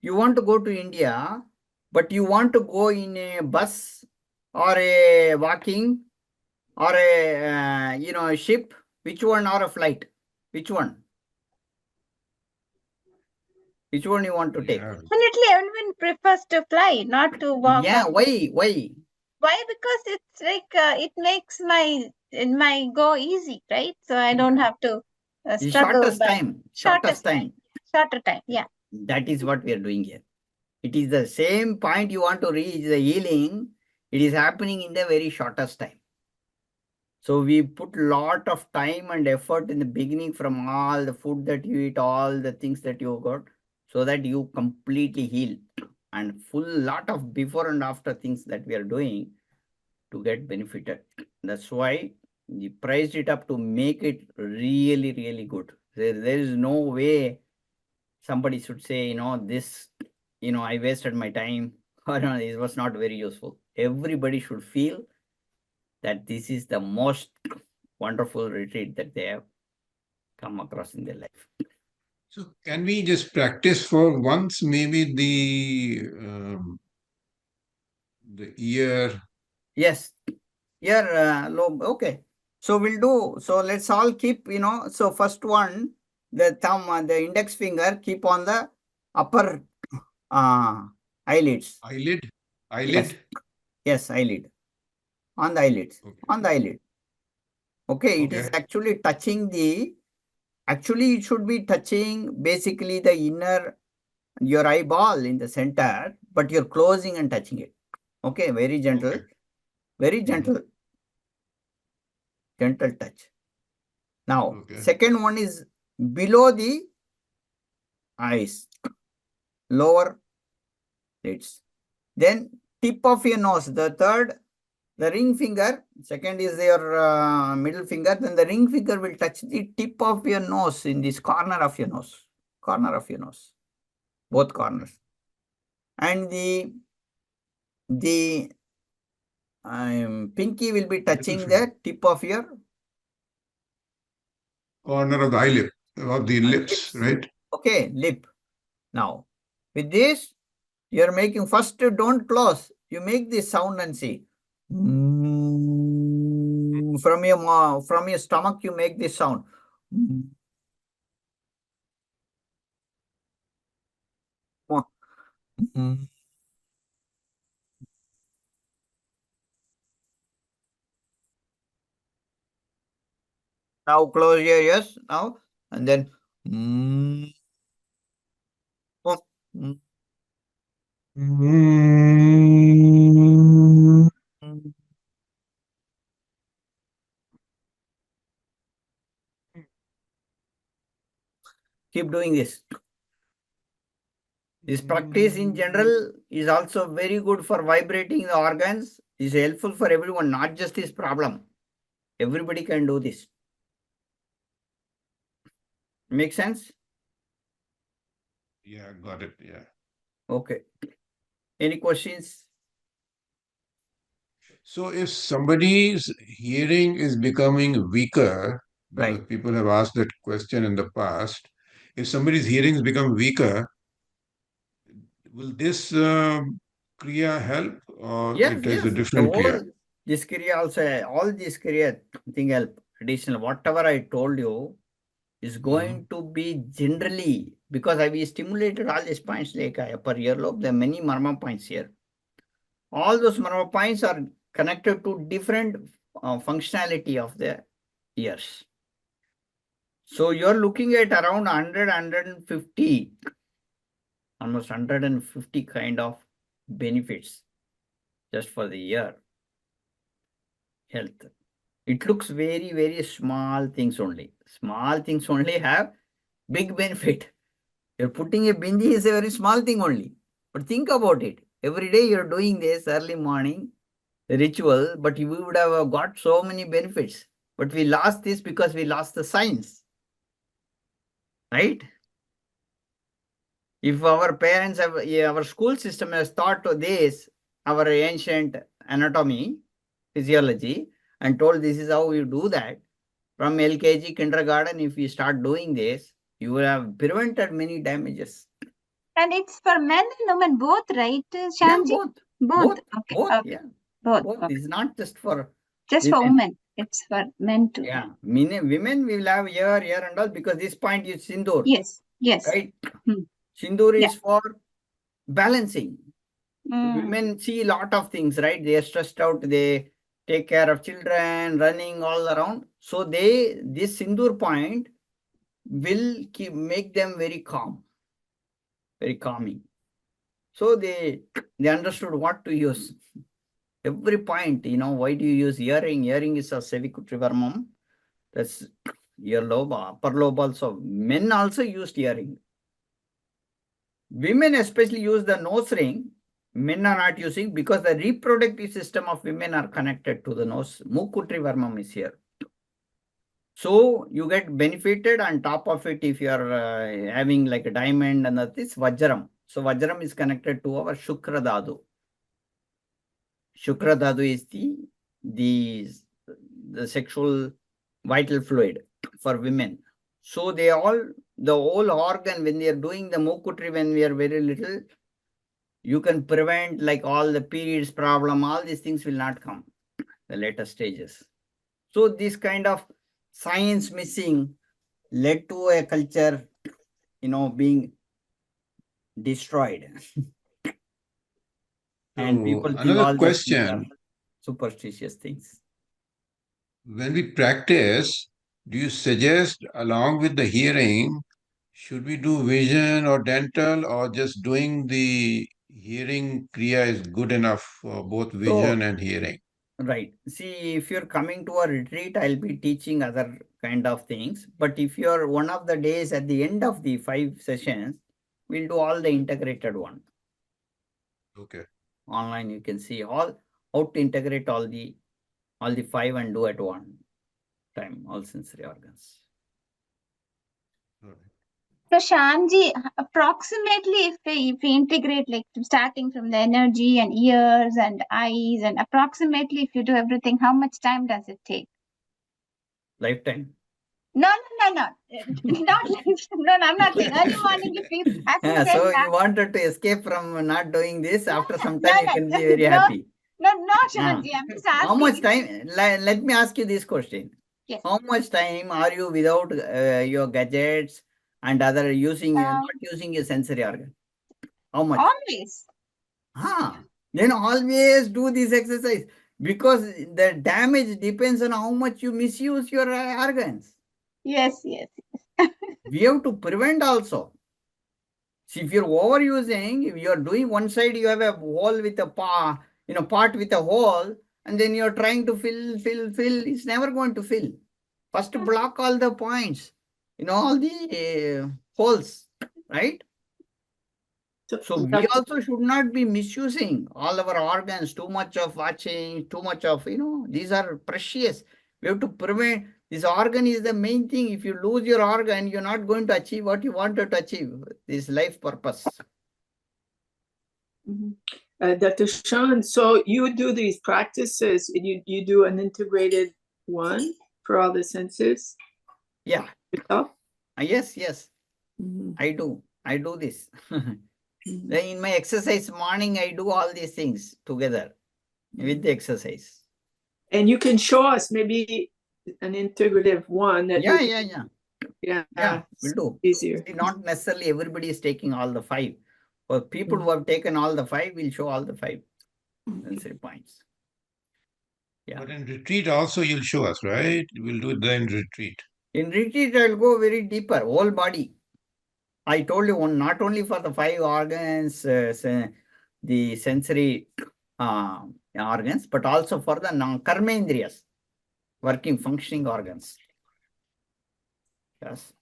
You want to go to India, but you want to go in a bus or a walking or a ship. Which one, or a flight? Which one? Which one you want to take? Definitely, everyone prefers to fly, not to walk. Yeah, why? Why? Because it's like it makes my go easy, right? So I don't have to The struggle. shortest time. Shortest time. Shorter time. Yeah. That is what we are doing here. It is the same point you want to reach, the healing. It is happening in the very shortest time. So we put lot of time and effort in the beginning from all the food that you eat, all the things that you got, so that you completely heal. And full lot of before and after things that we are doing to get benefited. That's why we priced it up to make it really, really good. There is no way somebody should say, this, I wasted my time, or it was not very useful. Everybody should feel that this is the most wonderful retreat that they have come across in their life. So can we just practice for once, maybe the ear? Yes, ear lobe. Okay. So we'll do. So let's all keep, so first one, the thumb, the index finger, keep on the upper eyelids. Eyelid? Yes, eyelid. On the eyelids. Okay. On the eyelid. Okay, it is actually touching actually it should be touching basically the inner, your eyeball in the center, but you're closing and touching it. Okay, very gentle. Okay. Very gentle. Gentle touch. Now, second one is below the eyes, lower lids. Then tip of your nose. The third, the ring finger. Second is your middle finger. Then the ring finger will touch the tip of your nose in this corner of your nose. corner of your nose, both corners. And the pinky will be touching the tip of your corner of the eyelid, of the lips, right? Okay, lip. Now, with this, you're making first, don't close. You make this sound and see. From your stomach, you make this sound. Now close your ears now, and then keep doing this. This practice in general is also very good for vibrating the organs. Is helpful for everyone, not just this problem. Everybody can do this. Make sense? Yeah, got it. Yeah. Okay. Any questions? So if somebody's hearing is becoming weaker, because Right. people have asked that question in the past, if somebody's hearing has become weaker, will this kriya help, or Yes, it is a yes. The different kriya? whole this Kriya also, all this Kriya thing help. Additional, whatever I told you is going to be generally, because I will stimulated all these points like upper earlobe, there are many marma points here. All those marma points are connected to different functionality of the ears. So you're looking at around 100, 150, almost 150 kind of benefits just for the ear health. It looks very, very small things only. Small things only have big benefit. You're putting a bindi is a very small thing only. But think about it. Every day you're doing this early morning ritual, but you would have got so many benefits. But we lost this because we lost the science. Right? If our parents have, our school system has taught this, our ancient anatomy, physiology, and told this is how you do that, from LKG, kindergarten, if you start doing this, you will have prevented many damages. And it's for men and women both, right, Yeah, Shanji? both. Both. Okay. Both, Okay. yeah. Both. Both. Okay. It's not just for Just for women. women. It's for men too. Yeah. Women will have ear and all because this point is sindoor. Yes. Yes. Right? Hmm. Sindoor Yeah. is for balancing. Women see a lot of things, right? They are stressed out. They take care of children, running all around. So this sindoor point will make them very calm, very calming. So they understood what to use. Every point, why do you use earring? Earring is a Sevikutri Varmam. That's earlobe, upper lobe also. Men also used earring. Women especially use the nose ring. Men are not using because the reproductive system of women are connected to the nose. Mukutri Varmam is here. So you get benefited on top of it if you are having like a diamond and this Vajram. So Vajram is connected to our Shukra Dhatu. Shukra Dhatu is the sexual vital fluid for women. So the whole organ, when they are doing the Mukutri, when we are very little, you can prevent like all the periods problem, all these things will not come, the later stages. So this kind of science missing led to a culture, being destroyed. And people think another all these things are question, superstitious things. when we practice, do you suggest along with the hearing, should we do vision or dental, or just doing the hearing kriya is good enough for both vision and hearing? Right. See, if you're coming to a retreat, I'll be teaching other kind of things. But if you're one of the days at the end of the 5 sessions, we'll do all the integrated one. Okay. Online, you can see how to integrate all the 5 and do at one time, all sensory organs. So So Shanji, approximately if we integrate like starting from the energy and ears and eyes and approximately if you do everything, how much time does it take? Lifetime. No. Not no, I'm not saying early morning if you as you said. So you wanted to escape from not doing this. After some No, time, you can be very happy. No, Ah. Shanji, I'm just asking. How much time? Let me ask you this question. Yes. How much time are you without your gadgets and other not using your sensory organ? How much? Always. Then always do this exercise because the damage depends on how much you misuse your organs. Yes. We have to prevent also. See, if you're overusing, if you're doing one side, you have a hole with a part with a hole, and then you're trying to fill. It's never going to fill. First, block all the points, all the holes, right? So we also should not be misusing all our organs, too much of watching, too much of, these are precious. We have to prevent, this organ is the main thing. If you lose your organ, you're not going to achieve what you wanted to achieve, this life purpose. Dr. Shan, so you do these practices and you do an integrated one for all the senses? Yeah. Yourself? Yes. I do this. Then in my exercise morning, I do all these things together with the exercise. And you can show us maybe an integrative one. That Yeah, we'll do. Easier. See, not necessarily everybody is taking all the 5. For people who have taken all the 5, we'll show all the 5 sensory points. Yeah. But in retreat also you'll show us, right? We'll do it then in retreat. In retreat, I'll go very deeper, whole body. I told you not only for the 5 organs, the sensory organs, but also for the karmendriyas, functioning organs. Yes.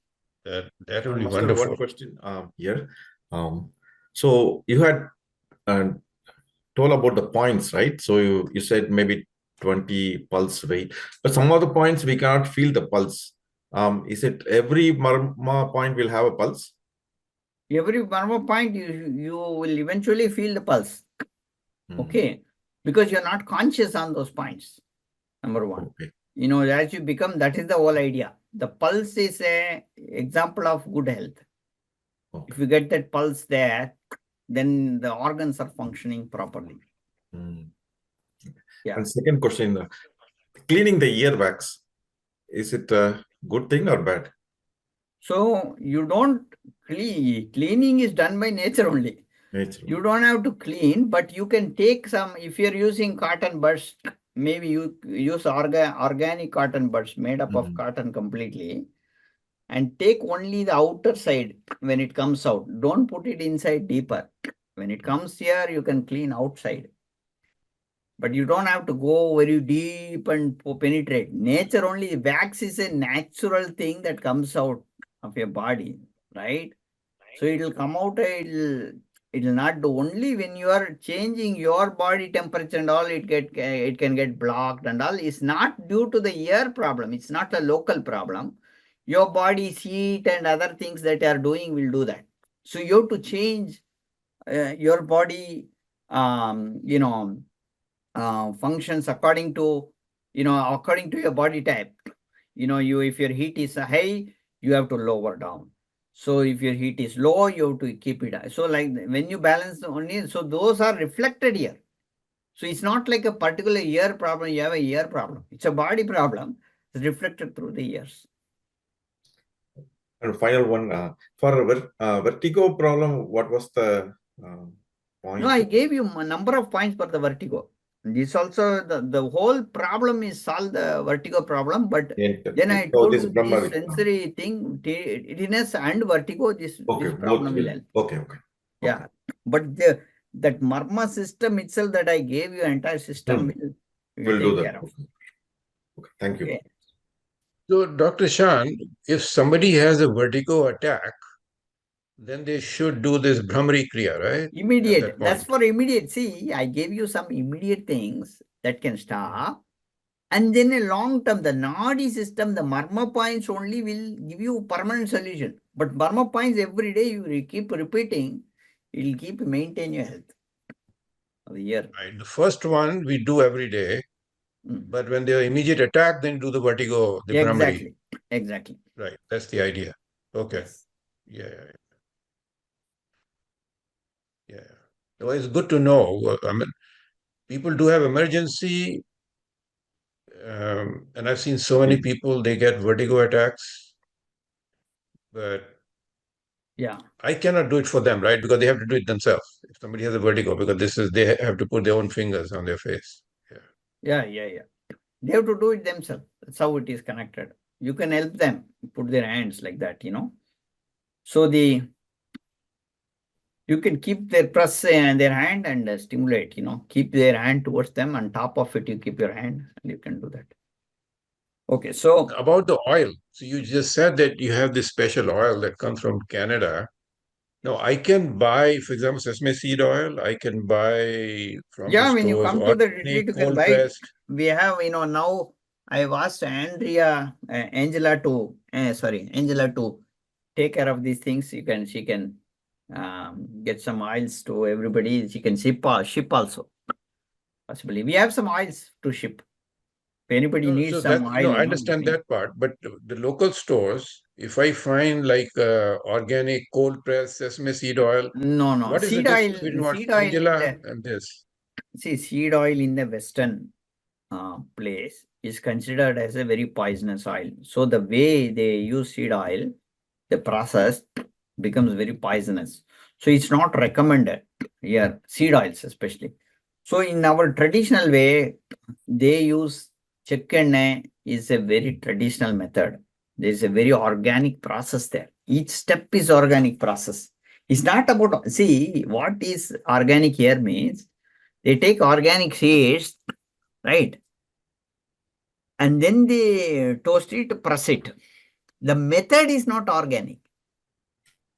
That will be Master, wonderful. one question here. So you had told about the points, right? So you said maybe 20 pulse rate, but some of the points we cannot feel the pulse. Is it every Varma point will have a pulse? Every Varma point, you will eventually feel the pulse. Okay. Because you're not conscious on those points. Number 1. Okay. As you become, that is the whole idea. The pulse is an example of good health. Okay. If you get that pulse there, then the organs are functioning properly. Yeah. And second question, cleaning the earwax, is it a good thing or bad? So you don't clean. Cleaning is done by nature only. You don't have to clean, but you can take some, if you're using cotton buds, maybe you use organic cotton buds made up of cotton completely, and take only the outer side when it comes out. Don't put it inside deeper. When it comes here, you can clean outside. But you don't have to go very deep and penetrate. Nature only, wax is a natural thing that comes out of your body, right? So it will come out, it will not do. Only when you are changing your body temperature and all, it can get blocked and all. It's not due to the ear problem. It's not a local problem. Your body's heat and other things that you are doing will do that. So you have to change your body, functions according to your body type. If your heat is high, you have to lower down. So if your heat is low, you have to keep it high. So like when you balance only, so those are reflected here. So it's not like a particular ear problem. You have a ear problem. It's a body problem. It's reflected through the ears. And final one, for vertigo problem, what was the point? No, I gave you a number of points for the vertigo. This also, the whole problem is solve the vertigo problem, but then I told you this sensory thing, tidiness and vertigo, this problem will help. Okay. Yeah, but that Varma system itself that I gave you, entire system will take care of. Okay, thank you. Okay. So, Dr. Shan, if somebody has a vertigo attack, then they should do this Brahmari Kriya, right? Immediate. That's for immediate. See, I gave you some immediate things that can stop. And then a long term, the Nadi system, the Marma points only will give you permanent solution. But Marma points every day you keep repeating, it will keep maintain your health of the year. Right. The first one we do every day, but when there are immediate attack, then do the vertigo, the Brahmari. Exactly. Right. That's the idea. Okay. Yes. Yeah. Well, it's good to know. I mean, people do have emergency, and I've seen so many people, they get vertigo attacks, but Yeah. I cannot do it for them, right? Because they have to do it themselves. If somebody has a vertigo, because they have to put their own fingers on their face. Yeah. They have to do it themselves. That's how it is connected. You can help them put their hands like that, So you can keep their press in their hand and stimulate, keep their hand towards them. On top of it, you keep your hand and you can do that. Okay, so about the oil. So you just said that you have this special oil that comes from Canada. Now I can buy, for example, sesame seed oil. I can buy from the when you stores come to the retreat, organic, you can cold buy. pressed. We have, now I've asked Angela to take care of these things. She can get some oils to everybody. She can ship also. Possibly, we have some oils to ship. If anybody needs So some that, oil, I understand that part, but the local stores, if I find like organic cold pressed sesame seed oil, No. what is the difference between what Seed oil Angela and this? seed oil in the Western place is considered as a very poisonous oil. So the way they use seed oil, the process becomes very poisonous. So it's not recommended here, seed oils especially. So in our traditional way, they use chekkenne is a very traditional method. There is a very organic process there. Each step is organic process. It's not about, see, what is organic here means they take organic seeds, right? And then they toast it, press it. The method is not organic.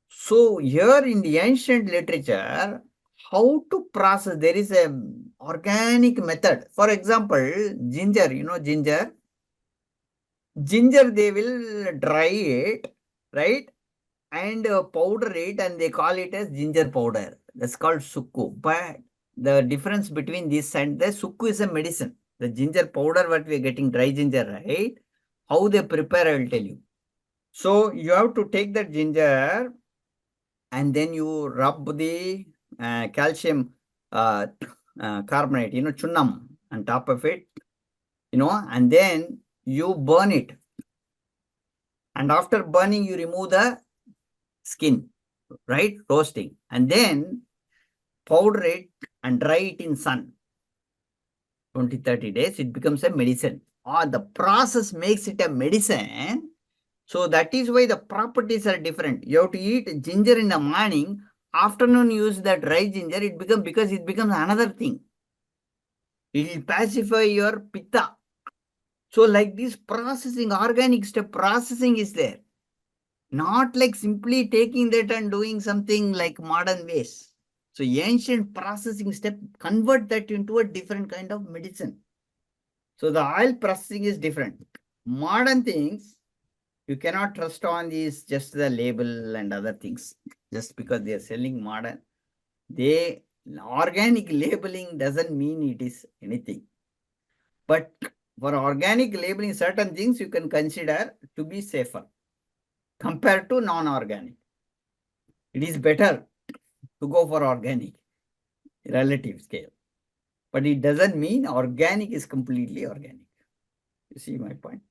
So here in the ancient literature, how to process, there is a organic method. For example, ginger, ginger. Ginger, they will dry it, right? And powder it, and they call it as ginger powder. That's called sukku. But the difference between this and the sukku is a medicine. The ginger powder, what we are getting, dry ginger, right? How they prepare, I will tell you. So you have to take that ginger and then you rub the calcium carbonate, chunnam on top of it, and then you burn it. And after burning, you remove the skin, right? Roasting. And then powder it and dry it in sun. 20-30 days, it becomes a medicine. The process makes it a medicine. So that is why the properties are different. You have to eat ginger in the morning, afternoon use the dry ginger, because it becomes another thing. It will pacify your pitta. So like this processing, organic step processing is there. Not like simply taking that and doing something like modern ways. So ancient processing step, convert that into a different kind of medicine. So the oil processing is different. Modern things, you cannot trust on these, just the label and other things, just because they are selling modern. Organic labeling doesn't mean it is anything. But for organic labeling, certain things you can consider to be safer compared to non-organic. It is better to go for organic, relative scale. But it doesn't mean organic is completely organic. You see my point?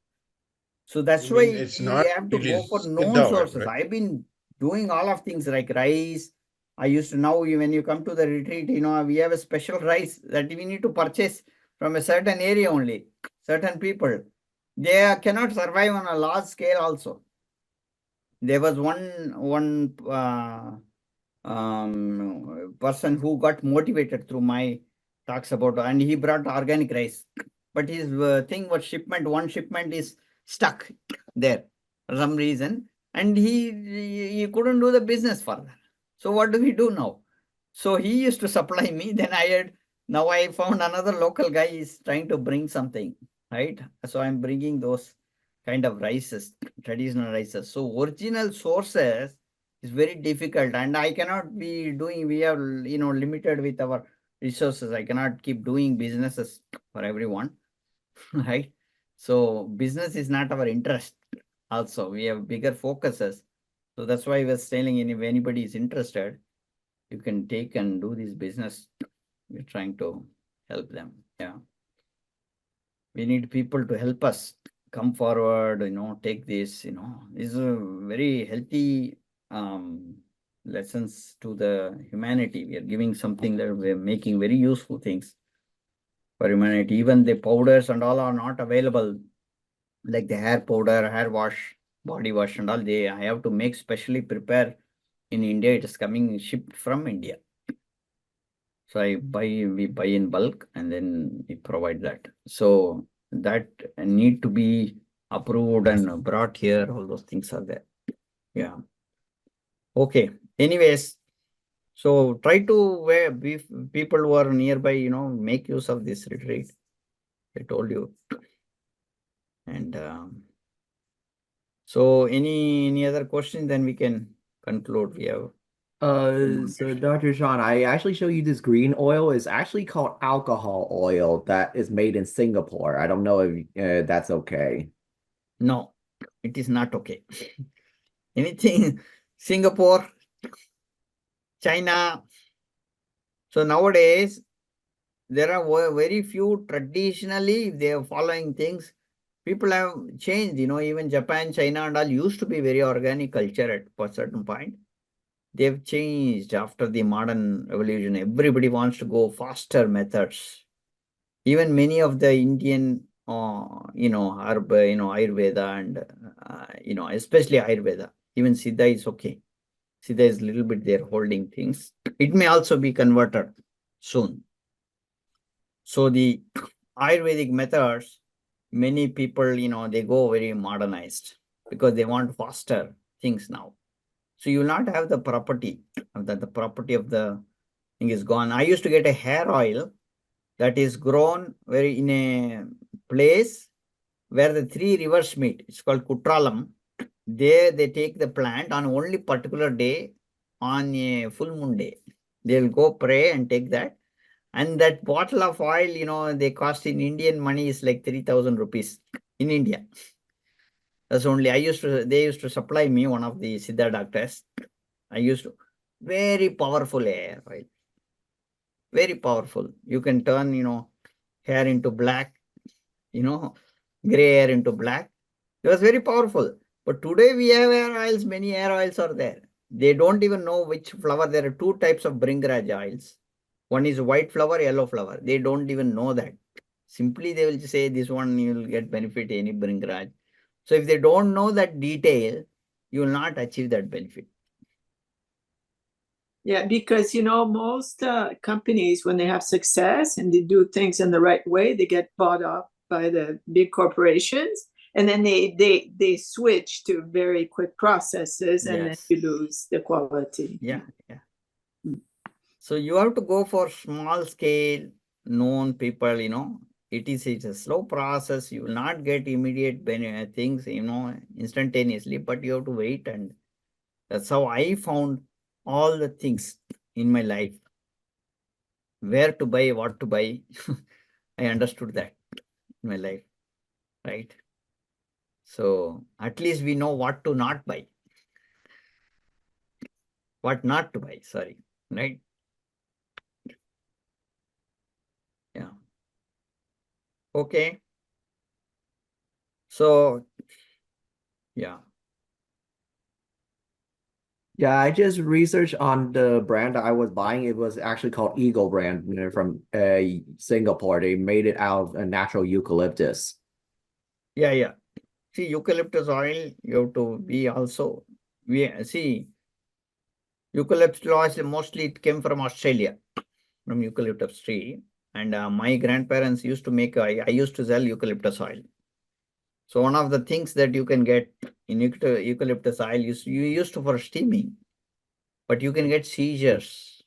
So that's why It's we not have to really go for known Siddha oil, sources. right? I've been doing all of things like rice. I used to, now when you come to the retreat, we have a special rice that we need to purchase from a certain area only, certain people. They cannot survive on a large scale also. There was one person who got motivated through my talks about, and he brought organic rice. But his thing was one shipment is stuck there for some reason, and he couldn't do the business further. So what do we do now? So he used to supply me. Then now I found another local guy is trying to bring something. right? So I'm bringing those kind of rices, traditional rices. So original sources is very difficult, and I cannot be doing. We are limited with our resources. I cannot keep doing businesses for everyone, right? So business is not our interest. Also, we have bigger focuses. So that's why I was telling if anybody is interested, you can take and do this business. We're trying to help them. Yeah. We need people to help us come forward, take this, these are very healthy lessons to the humanity. We are giving something that we're making very useful things for humanity. Even the powders and all are not available, like the hair powder, hair wash, body wash and all. I have to make specially prepare in India. It is coming shipped from India. So we buy in bulk and then we provide that. So that need to be approved and brought here. All those things are there. Yeah. Okay. Anyways, so try to people who are nearby, make use of this retreat. I told you. And so any other question, then we can conclude. We have So Dr. Shan, I actually show you this green oil. It's actually called alcohol oil that is made in Singapore. I don't know if that's okay. no, it is not okay. Anything Singapore, China. So nowadays, there are very few traditionally, they are following things. People have changed, even Japan, China and all used to be very organic culture at a certain point. They've changed after the modern revolution. Everybody wants to go faster methods. Even many of the Indian, herb, Ayurveda and, especially Ayurveda, even Siddha is okay. Siddha is a little bit there holding things. It may also be converted soon. So the Ayurvedic methods, many people, they go very modernized because they want faster things now. So you will not have the property of the property of the thing is gone. I used to get a hair oil that is grown very in a place where the three rivers meet. It's called Kutralam. There they take the plant on only particular day on a full moon day. They'll go pray and take that. And that bottle of oil, they cost in Indian money is like 3,000 rupees in India. That's only, they used to supply me, one of the Siddha doctors. I used to, very powerful hair oil. Very powerful. You can turn, hair into black, gray hair into black. It was very powerful. But today we have hair oils, many hair oils are there. They don't even know which flower. There are two types of Bringraj oils. One is white flower, yellow flower. They don't even know that. Simply they will say this one you will get benefit any Bringraj. So if they don't know that detail, you will not achieve that benefit. Yeah, because most companies, when they have success and they do things in the right way, they get bought up by the big corporations, and then they switch to very quick processes, and Yes. then you lose the quality. Yeah. So you have to go for small scale, known people, it's a slow process. You will not get immediate things, instantaneously, but you have to wait. And that's how I found all the things in my life. Where to buy, what to buy. I understood that in my life, right? So at least we know what to not buy. What not to buy, sorry, right? Yeah. Okay. So, yeah. Yeah, I just researched on the brand that I was buying. It was actually called Eagle brand, from Singapore. They made it out of a natural eucalyptus. Yeah. See, eucalyptus oil, you have to be also, see, eucalyptus oil, mostly it came from Australia, from eucalyptus tree. And my grandparents used to make, I used to sell eucalyptus oil. So one of the things that you can get in eucalyptus oil, you used to for steaming, but you can get seizures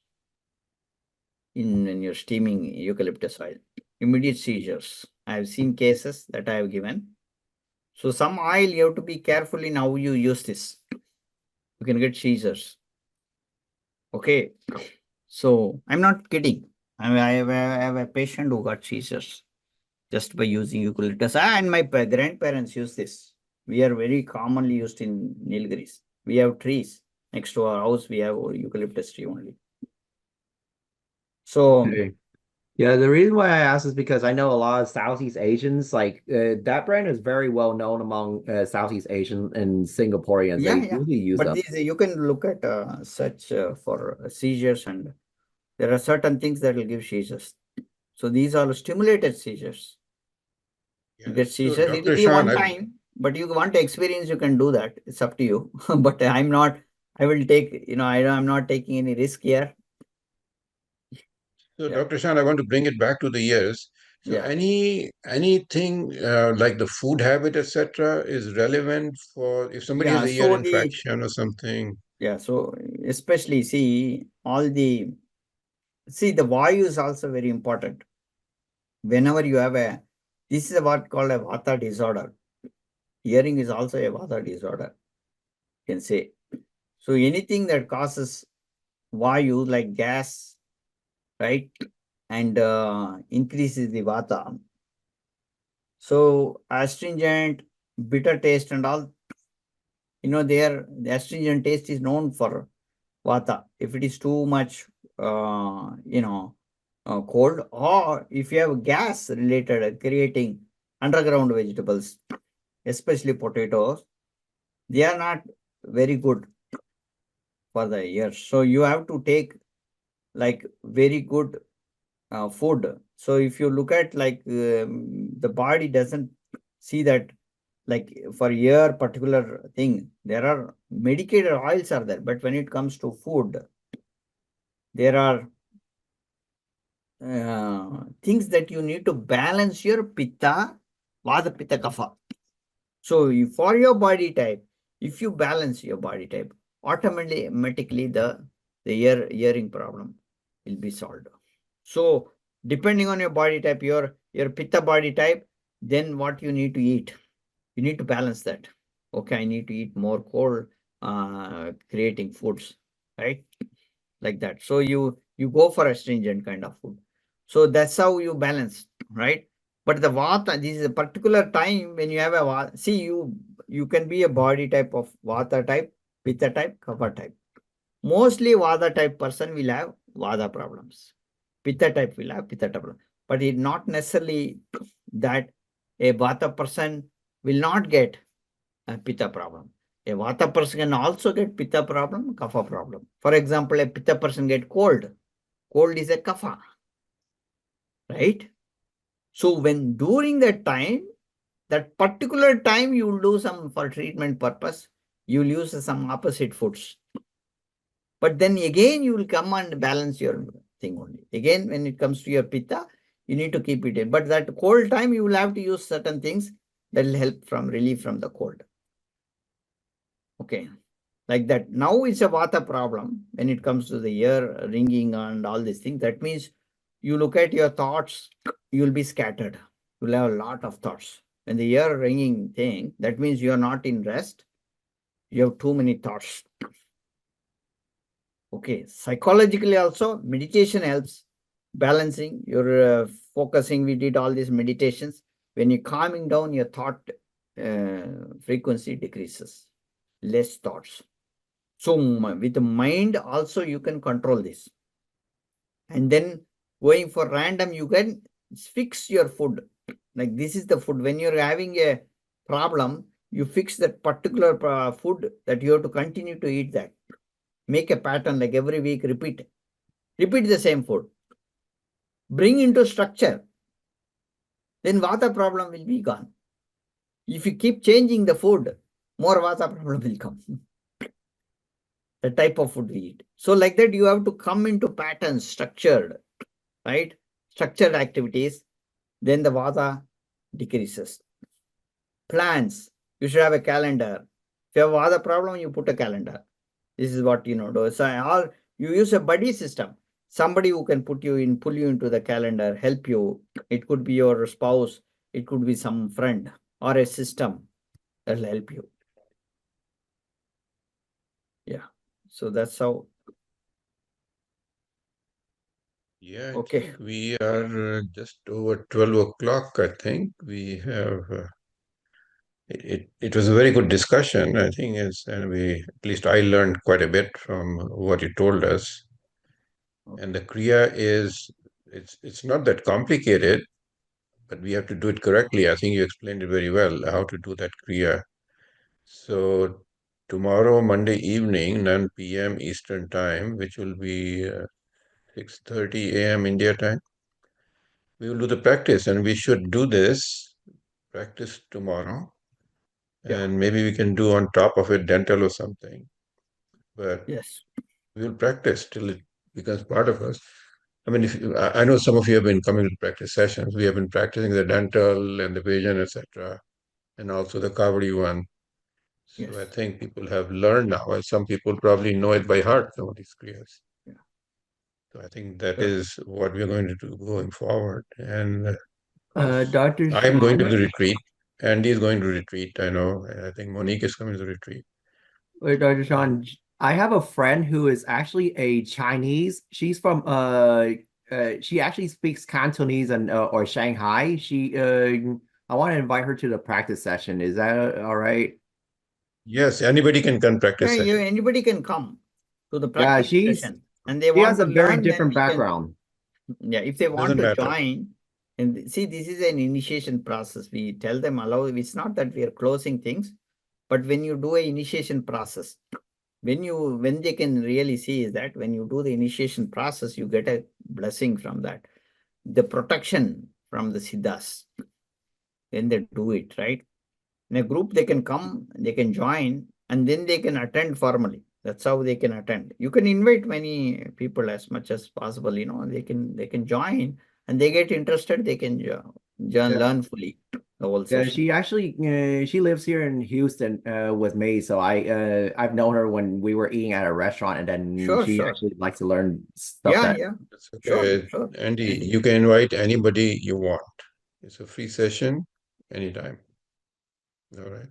in your steaming eucalyptus oil, immediate seizures. I have seen cases that I have given. So some oil, you have to be careful in how you use this. You can get seizures. Okay. So I'm not kidding. I have a patient who got seizures just by using eucalyptus. And my grandparents use this. We are very commonly used in Nilgiris. We have trees next to our house. We have eucalyptus tree only. So Okay. Yeah, the reason why I asked is because I know a lot of Southeast Asians, like that brand is very well known among Southeast Asian and Singaporeans. yeah, They yeah. usually use But them. these you can look at such for seizures, and there are certain things that will give seizures. So these are stimulated seizures. You get So, seizures. It will Dr. be Shan, one time, but you want to experience, you can do that. It's up to you. But I'm not. I will take. I'm not taking any risk here. so Yeah. Dr. Shan, I want to bring it back to the ears. So, Yeah. anything like the food habit, etc., is relevant for if somebody has Yeah. a ear So the infection or something. yeah. So especially see the vayu is also very important. Whenever you have this is what called a vata disorder. Hearing is also a vata disorder. You can say. So anything that causes vayu like gas, right, and increases the vata. So astringent, bitter taste, and all. The astringent taste is known for vata. If it is too much, cold, or if you have gas related creating underground vegetables, especially potatoes, they are not very good for the ears. So you have to take like very good food. So if you look at like the body doesn't see that, like for ear particular thing, there are medicated oils are there, but when it comes to food, there are things that you need to balance your pitta, vata, pitta, kapha. So for your body type, if you balance your body type, automatically the hearing problem will be solved. So depending on your body type, your pitta body type, then what you need to eat, you need to balance that. Okay, I need to eat more cold, creating foods, right? Like that. So you go for astringent kind of food. So that's how you balance, right? But the vata, this is a particular time when you have a vata. See, you can be a body type of vata type, pitta type, kapha type. Mostly vata type person will have vata problems. Pitta type will have pitta type problem. But it's not necessarily that a vata person will not get a pitta problem. A vata person can also get pitta problem, kapha problem. For example, a pitta person get cold. Cold is a kapha, right? So when during that time, that particular time you will do some for treatment purpose, you will use some opposite foods. But then again, you will come and balance your thing only. Again, when it comes to your pitta, you need to keep it in. But that cold time, you will have to use certain things that will help from relief from the cold. Okay, like that. Now it's a vata problem when it comes to the ear ringing and all these things. That means you look at your thoughts, you will be scattered. You will have a lot of thoughts. When the ear ringing thing, that means you are not in rest. You have too many thoughts. Okay, psychologically also, meditation helps balancing your focusing. We did all these meditations. When you're calming down, your thought frequency decreases, less thoughts. So with the mind also, you can control this. And then going for random, you can fix your food. Like this is the food. When you're having a problem, you fix that particular food that you have to continue to eat that. Make a pattern like every week, repeat the same food. Bring into structure. Then vata problem will be gone. If you keep changing the food, more vata problem will come. The type of food we eat. So like that, you have to come into patterns, structured, right? Structured activities. Then the vata decreases. Plans. You should have a calendar. If you have vata problem, you put a calendar. This is what do. So you use a buddy system. Somebody who can put you in, pull you into the calendar, help you. It could be your spouse. It could be some friend or a system that will help you. Yeah. So that's how. Yeah, I Okay. think we are just over 12 o'clock, I think. We have, it was a very good discussion, I think, and at least I learned quite a bit from what you told us. Okay. And the Kriya it's not that complicated, but we have to do it correctly. I think you explained it very well, how to do that Kriya. So tomorrow, Monday evening, 9 p.m. Eastern Time, which will be 6:30 a.m. India time, we will do the practice, and we should do this practice tomorrow. Yeah. And maybe we can do on top of it dental or something. But Yes. we will practice till it becomes part of us. I mean, I know some of you have been coming to practice sessions. We have been practicing the dental and the vision, etc., and also the Kavadi one. So I Yes. think people have learned now, and some people probably know it by heart, some of these kriyas. Yeah. So I think that Sure. is what we're going to do going forward. And of course, Dr. I'm going to Sean, the retreat. Andy is going to retreat, I know. And I think Monique is coming to the retreat. wait, Dr. Sean, I have a friend who is actually a Chinese. She's from she actually speaks Cantonese and or Shanghai. I want to invite her to the practice session. Is that all right? Yes, anybody can come practice Yeah, session. anybody can come to the Yeah, practice session, and they she want has to a very learn, then different we can. background. Yeah, if they want Doesn't to matter. join, and see, this is an initiation process. We tell them allow. It's not that we are closing things, but when you do a initiation process, when they can really see is that when you do the initiation process, you get a blessing from that, the protection from the siddhas. Then they do it right. In a group, they can come, they can join, and then they can attend formally. That's how they can attend. You can invite many people as much as possible. They can join, and they get interested. They can learn fully the whole Yeah, session. she actually she lives here in Houston with me. So I've known her when we were eating at a restaurant, and then Sure, she sure. actually likes to learn stuff Yeah, that yeah. That's Sure, okay. sure. Andy, you can invite anybody you want. It's a free session anytime. All right.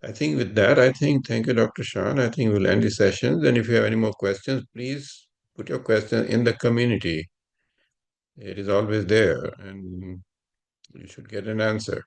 I think with that, thank you, Dr. Shan. I think we'll end the sessions. And if you have any more questions, please put your question in the community. It is always there, and you should get an answer.